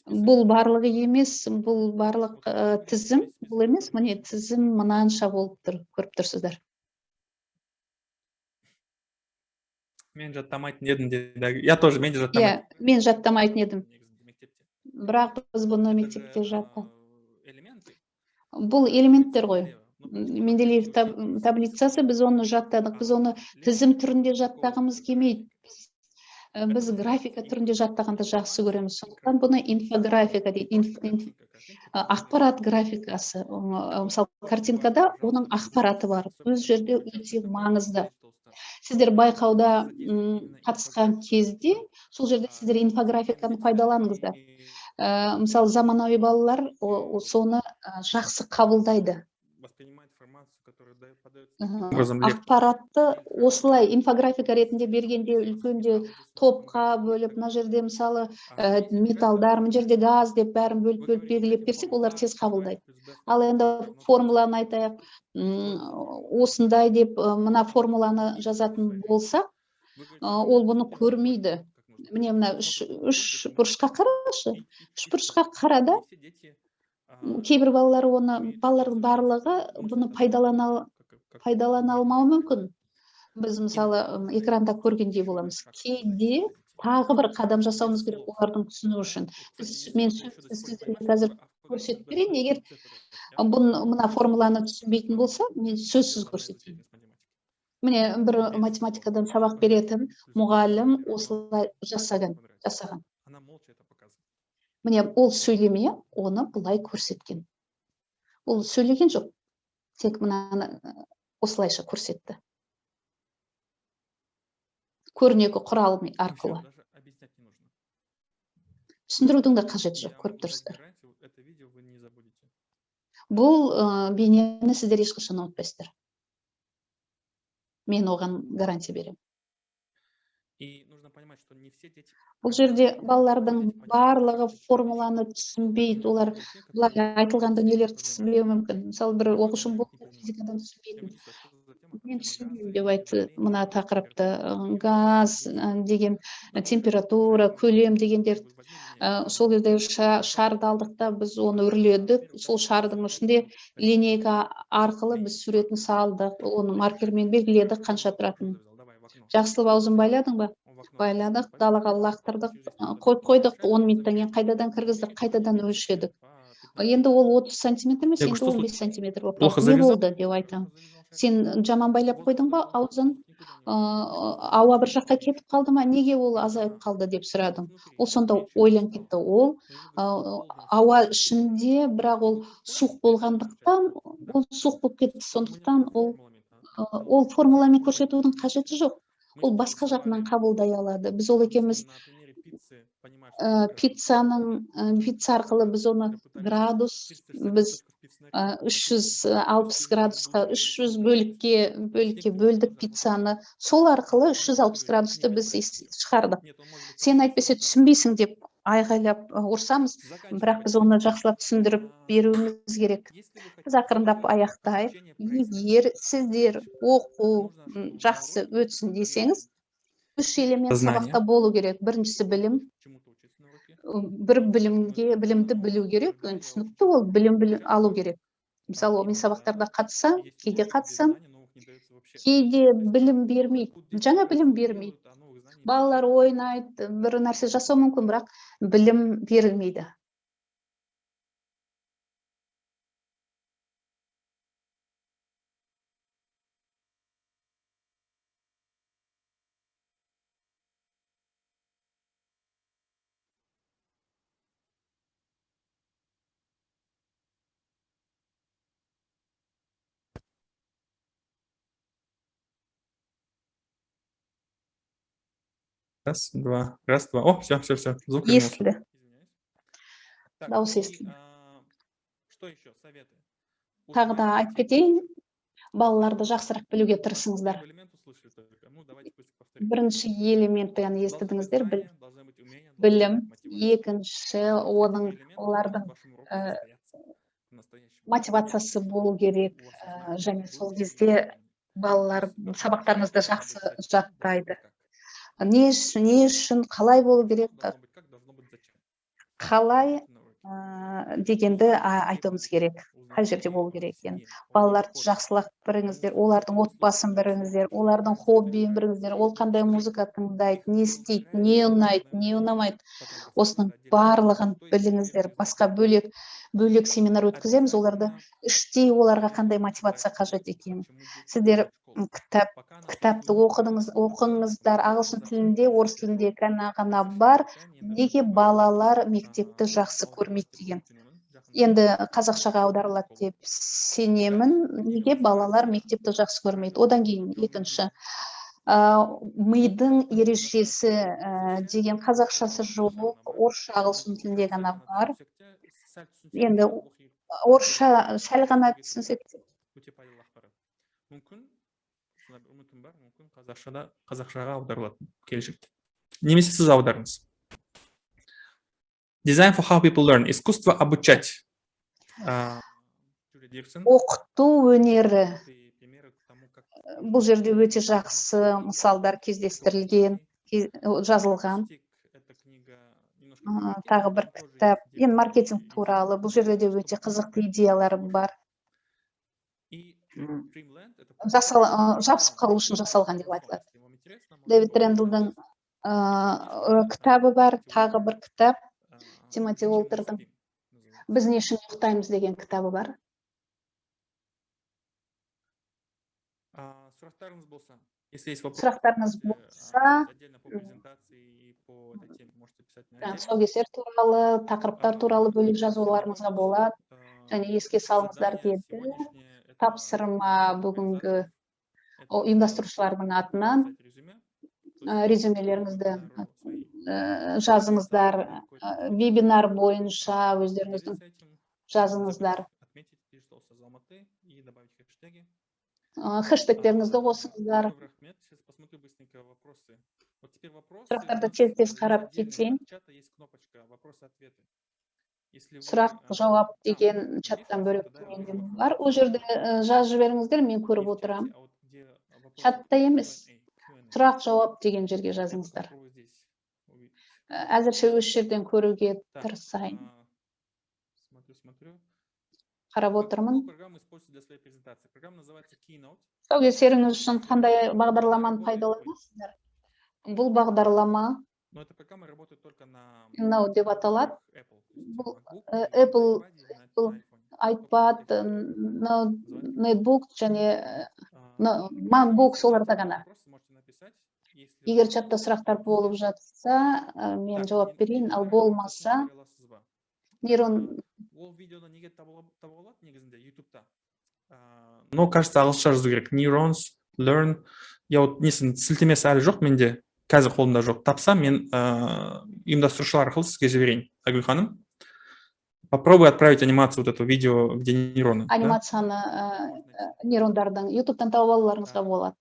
Бұл барлығы емес, бұл барлық тізім, бұл емес, міне тізім мынанша болып тұр, көріп тұрсыздар. Мен жаттамайтын едім деді. Я тоже, мен де жаттамайтын. Мен жаттамайтын едім. Бірақ біз бұны мектепте жаттадық. Бұл элементтер ғой. Менделеев таблицасы, біз оны жаттадық, біз оны тізім түрінде жаттағымыз келмейді. Біз графика түрінде жаттағанды жақсы көреміз. Сондықтан бұны инфографика дейді, ақпарат графикасы. Мысалы, картинкада оның ақпараты бар. Өз жерде өте маңызды. Сіздер байқауда қатысқан кезде, сол жерде сіздер инфографиканы пайдаланыңыздар. Мысалы, заманауи балалар соны жақсы қабылдайды. Ақпаратты осылай инфографика ретінде бергенде, үлкенде топқа бөліп, мына жерде мысалы металдар, мына жерде газ деп бәрін бөліп белгілеп берсек, олар тез қабылдайды. Ал енді формуланы айтайық, осындай деп мына формуланы жазатын болса, ол бұны көрмейді. Міне мына үш бұрышқа қарашы, үш бұрышқа қарада. Кейбір балалар балалардың барлығы бұны пайдалана алмауы мүмкін. Біз мысалы экранда көргендей боламыз. Кейде тағы бір қадам жасауымыз керек олардың түсіну үшін. Мен сіздерге қазір көрсетіп берейін, егер мына формуланы түсінбейтін болса, мен сөзсіз көрсетейін. Міне бір математикадан сабақ беретін мұғалім осылай жасаған. Міне ол сөйлемей, оны бұлай көрсеткен. Ол сөйлеген жоқ, тек мынаны осылайша көрсетті. Көрнекі құралмен арқылы. Түсіндірудің да қажеті жоқ, көріп тұрсыздар. Бұл бейнені сіздер ешқашан ұмытпайсыздар. Мен оған гарантия беремін. Бұл жерде балалардың барлығы формуланы түсінбейді, олар бұлай айтылған дүниелерді түсінбеуі мүмкін. Мысалы, бір оқушым болды, физикадан түсінбейтін. Мен түсінбеймін деп айтты мына тақырыпты. Газ деген, температура, көлем дегендер. Сол кезде шарды алдық та біз оны үрледік. Сол шардың ішінде линейка арқылы біз суретін салдық, оны маркермен белгіледік қанша тұратынын. Жақсылып аузын байладың ба? Байладық, далаға лақтырдық, қойдық, 10 минуттан кейін қайтадан кіргіздік, қайтадан өлшедік. Енді ол 30 сантиметр емес, енді 15 сантиметр болып қалды. Не болды деп айтам. Сен жаман байлап қойдың ба аузын? Ауа бір жаққа кетіп қалды ма? Неге ол азайып қалды деп сұрадым. Ол сонда ойланып кетті. Ол ауа ішінде, бірақ ол суық болғандықтан, ол суық болып кетті. Сондықтан ол формуламен көрсетудің қажеті жоқ. Ол басқа жағынан қабылдай алады. Біз ол екеуміз пицца арқылы біз оны градус, біз 360 градусқа 300 бөлікке бөлдік пиццаны, сол арқылы 360 градусты біз шығардық. Сен әйтпесе түсінбейсің деп айғайлап ұрсамыз, бірақ біз оны жақсылап түсіндіріп беруіміз керек. Біз ақырындап аяқтайық. Егер сіздер оқу жақсы өтсін десеңіз, 3 элемент сабақта болу керек. Біріншісі білім, білімді білу керек, түсінікті ол білім алу керек. Мысалы, мен сабақтарда қатысам, кейде білім бермейді, жаңа білім бермейді. Балалар ойнайды, бір нәрсе жасау мүмкін, бірақ білім берілмейді. Раз, два. О, все. Звук вернулся. Естілді. Так, Дауыс и, естілді. что еще? Советы. Тағы да айтып кетейін, балаларды жақсырақ білуге тырысыңыздар. Бірінші элементті естідіңіздер, білім. Екінші, олардың мотивациясы болу керек, және сол кезде балалар сабақтарыңызды жақсы жаттайды. Не үшін, қалай болу керек, қалай дегенді айтуымыз керек, қай жерде болу керек екен. Балаларды жақсылап біріңіздер, олардың отбасын біріңіздер, олардың хоббиін біріңіздер, ол қандай музыка тыңдайды, не істейді, не ұнайды, не ұнамайды. Осының барлығын біліңіздер. Басқа бөлек семинар өткіземіз, оларды іштей оларға қандай мотивация қажет екенін. Сіздер кітапты оқыңыздар, ағылшын тілінде, орыс тілінде ғана бар. Неге балалар мектепті жақсы көрмейді деген. Енді қазақшаға аударылады деп сенемін. Неге балалар мектепті жақсы көрмейді? Одан кейін екінші, мидың ережесі деген қазақшасы жоқ, орысша ағылшын тілінде ғана бар. Енді орысша сәл ғана түсінсек. Мүмкін қазақшаға аударылады келешекте. Немесе сіз аударыңыз. Design for how people learn. Искусство обучать. Оқыту өнері. Бұл жерде өте жақсы мысалдар кездестірілген, жазылған. Тағы бір кітап. Енді маркетинг туралы. Бұл жерде де өте қызықты идеялар бар. Жабысып қалу үшін жасалған деп айтылады. Дэвид Рэндлдің кітабы бар, тағы бір кітап. Тимоти Уолтердің «Біз не үшін ұйықтаймыз» деген кітабы бар. Сұрақтарыңыз болса, тұсаукесер туралы, тақырыптар туралы бөлек жазуларыңызға болады. Және еске салыңыздар деді. Тапсырма бүгінгі ұйымдастырушылардың атынан резюмелеріңізді жазыңыздар, вебинар бойынша өздеріңіздің жазыңыздар. Хэштегтеріңізді қосыңыздар. Сұрақтарды тез қарап кетейін. Сұрақ, жауап деген чаттан бөлек бар. О жерде жазып жіберіңіздер, мен көріп отырам. Чатта емес, сұрақ, жауап деген жерге жазыңыздар. Әзірше өз жерден көруге тырысайын. Қарап отырмын. Тұсаукесеріңіз үшін қандай бағдарламаны пайдаланасыздар? Бұл бағдарлама Now деп аталады. Apple, iPad, Netbook және MacBook соларда ғана. Егер чатта сұрақтар болып жатса, мен жауап берейін, ал болмаса, нейрон... Ну, кажется, ағылшынша жазу керек. Neurons, learn. Я вот несін сілтемесі әлі жоқ менде. қазір қолымда жоқ. Тапсам, мен ұйымдастырушылар арқылы сізге жіберейін. Айгүл ханым, попробуй отправить анимацию вот этого видео, где нейроны. Анимацияны нейрондардың ютубтан тауып алуларыңызға болады.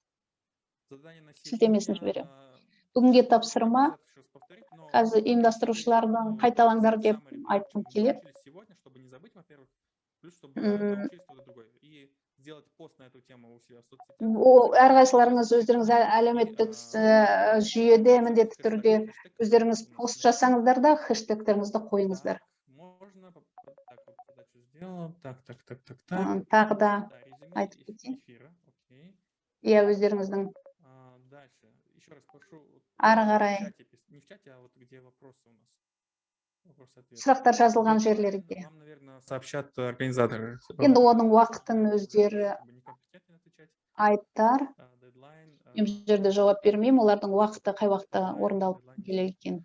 Сілтемесін жіберемін. Бүгінге тапсырма қазір ұйымдастырушылардың қайталаңдар деп айтқым келеді. Әрқайсыларыңыз өздеріңіз әлеуметтік жүйеде міндетті түрде өздеріңіз пост жасаңыздар да хэштегтеріңізді қойыңыздар. Тағы да айтып кетейін. Иә, өздеріңіздің ары қарай сұрақтар жазылған жерлерге. Енді оның уақытын өздері айтар. Мен жерде жауап бермеймін, олардың уақыты қай уақытта орындалып келеді екен.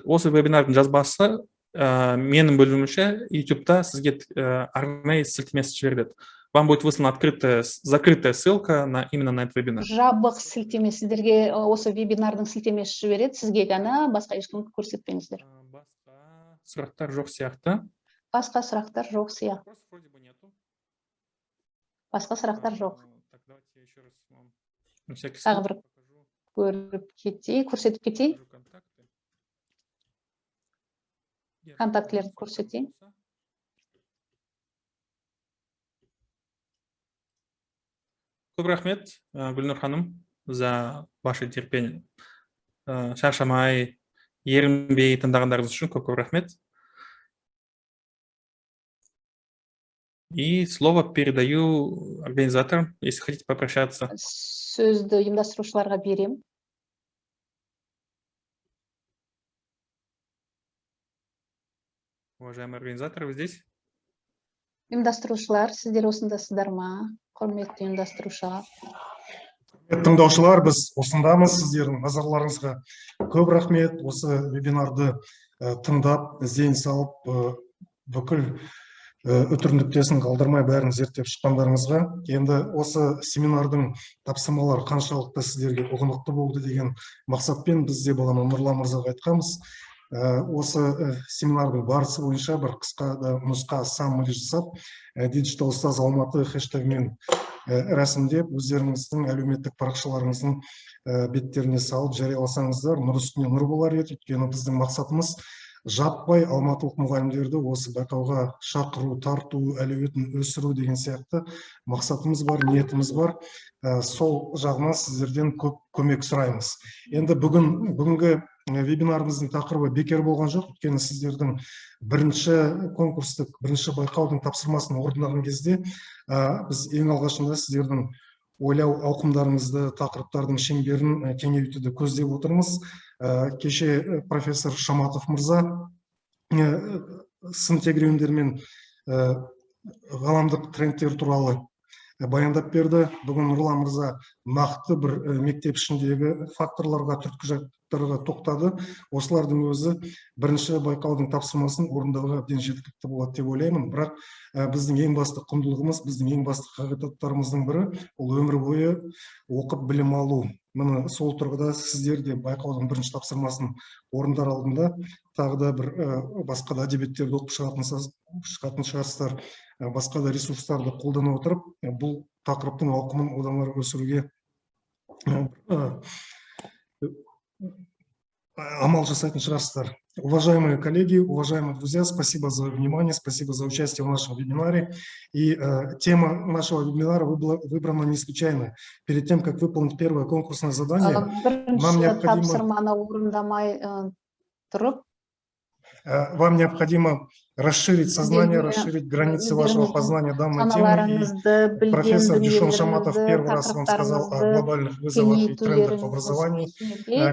Осы вебинардың жазбасы менің бөлімімше YouTube'та сізге арнайы сілтемесі жіберіледі. Вам будет выслана закрытая ссылка именно на этот вебинар. Жабық сілтеме сіздерге осы вебинардың сілтемесі жібереді, сізге ғана, басқа ешкімге көрсетпеңіздер. Сұрақтар жоқ сияқты. Басқа сұрақтар жоқ сияқты. Басқа сұрақтар жоқ. Тағы бір көрсетіп кетейін. Контактілерді көрсетейін. Көп рахмет, Гүлнұр ханым, за ваше терпение. Шаршамай, ерінбей тыңдағандарыңыз үшін көп рахмет. И слово передаю организаторам, если хотите попрощаться. Сөзді ұйымдастырушыларға берем. Уважаемые организаторы, вы здесь? Ұйымдастырушылар, сіздер осындасыздар ма? Құрметті ұйымдастырушылар. Тыңдаушылар, біз осындамыз. Сіздердің назарларыңызға көп рахмет. Осы вебинарды тыңдап, ізден салып, бүкіл өтірімдіктесін қалдырмай бәрін зерттеп шыққандарыңызға. Енді осы семинардың тапсырмалары қаншалықты сіздерге ұғынықты болды деген мақсатпен бізде балама Нұрлан мырзаға айтқанбыз. Осы семинардың барысы бойынша бір қысқа нұсқа саммари жасап, Digital Ұстаз Алматы хэштегімен рәсімдеп, өздеріңіздің әлеуметтік парақшаларыңыздың беттеріне салып жарияласаңыздар, нұр үстіне нұр болар еді. Өйткені біздің мақсатымыз жаппай алматылық мұғалімдерді осы байқауға шақыру, тарту, әлеуетін өсіру деген сияқты мақсатымыз бар, ниетіміз бар. Сол жағынан сіздерден көп көмек сұраймыз. Енді бүгінгі вебинарымыздың тақырыбы бекер болған жоқ. Өйткені сіздердің бірінші конкурстық, бірінші байқаудың тапсырмасын орындаған кезде біз ең алғашында сіздердің ойлау ауқымдарыңызды, тақырыптардың шеңберін кеңейтуді көздеп отырмыз. Кеше профессор Шаматов мырза сын тегеруіндер мен ғаламдық трендтер туралы баяндап берді. Бүгін Нұрлан мырза нақты бір мектеп ішіндегі факторларға, түрткі жақтарға тоқтады. Осылардың өзі бірінші байқаудың тапсырмасын орындауға әбден жеткілікті болады деп ойлаймын. Бірақ біздің ең басты құндылығымыз, біздің ең басты қағидаттарымыздың бірі ол өмір бойы оқып білім алу. Міне сол тұрғыда сіздер де байқаудың бірінші тапсырмасын орындар алдында тағы да бір басқа да әдебиеттерді оқып шығатын шығарсыздар, басқа да ресурстарды қолдана отырып, бұл тақырыптың ауқымын одан ары өсіруге амал жасайтын шығарсыздар. Уважаемые коллеги, уважаемые друзья, спасибо за внимание, спасибо за участие в нашем вебинаре. И тема нашего вебинара выбрана не случайно. Перед тем, как выполнить первое конкурсное задание, вам необходимо расширить сознание, расширить границы вашего познания данной темы. И профессор Дюшон Шаматов первый раз вам сказал о глобальных вызовах и трендах в образовании.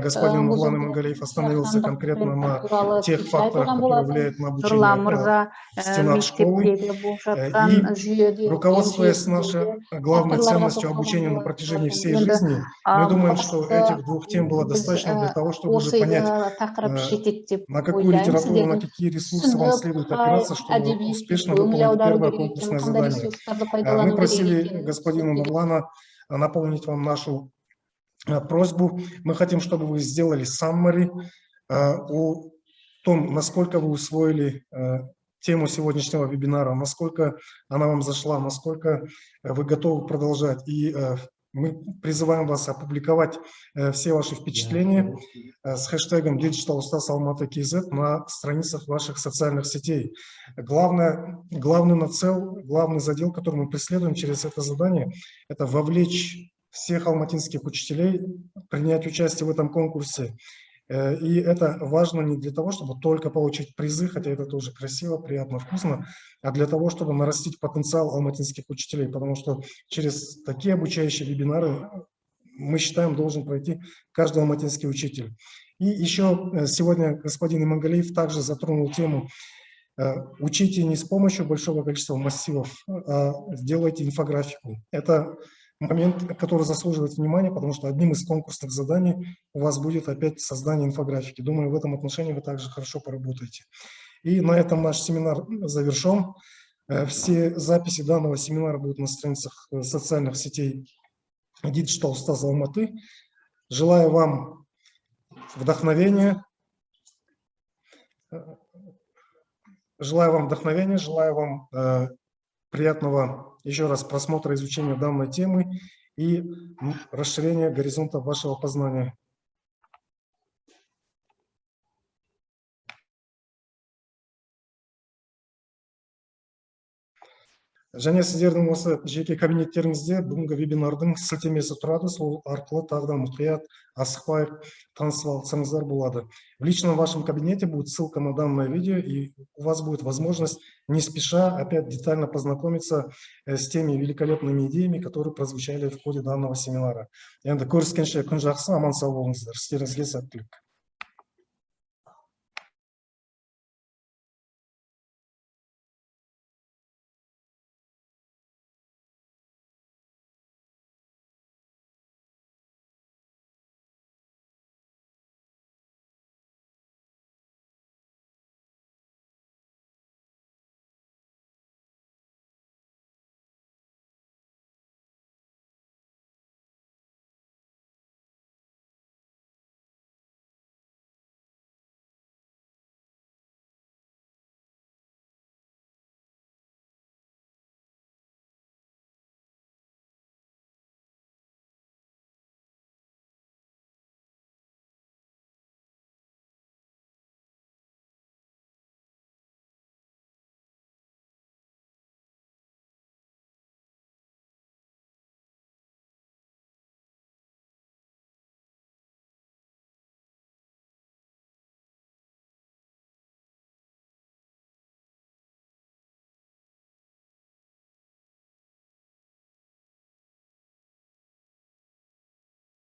Господин Нурлан Имангалиев остановился конкретно на тех факторах, которые влияют на обучение в стенах школы. И руководствуясь нашей главной ценностью обучения на протяжении всей жизни, мы думаем, что этих двух тем было достаточно для того, чтобы уже понять, на какую литературу, на какие ресурсы вам следует опираться, чтобы успешно выполнить первое конкурсное задание. Мы просили господина Нурлана наполнить вам нашу просьбу. Мы хотим, чтобы вы сделали summary о том, насколько вы усвоили тему сегодняшнего вебинара, насколько она вам зашла, насколько вы готовы продолжать. И мы призываем вас опубликовать все ваши впечатления с хэштегом digital_ustaz_almaty_kz на страницах ваших социальных сетей. Главный задел, который мы преследуем через это задание, это вовлечь всех алматинских учителей принять участие в этом конкурсе. И это важно не для того, чтобы только получить призы, хотя это тоже красиво, приятно, вкусно, а для того, чтобы нарастить потенциал алматинских учителей, потому что через такие обучающие вебинары, мы считаем, должен пройти каждый алматинский учитель. И еще сегодня господин Имангалиев также затронул тему «Учите не с помощью большого количества массивов, а сделайте инфографику». Это момент, который заслуживает внимания, потому что одним из конкурсных заданий у вас будет опять создание инфографики. Думаю, в этом отношении вы также хорошо поработаете. И на этом наш семинар завершен. Все записи данного семинара будут на страницах социальных сетей Digital Ustaz Almaty. Желаю вам вдохновения. Желаю вам приятного еще раз просмотра, изучения данной темы и расширения горизонта вашего познания. Және сіздердің осы жеке кабинеттеріңізде бүгінгі вебинардың сілтемесі тұрады, сол арқылы тағы да мұқият асықпай танысып алсаңыздар болады. В личном вашем кабинете будет ссылка на данное видео, и у вас будет возможность не спеша опять детально познакомиться с теми великолепными идеями, которые прозвучали в ходе данного семинара. Енді көріскенше күн жақсы, аман сау болыңыздар. Істеріңізге сәттілік.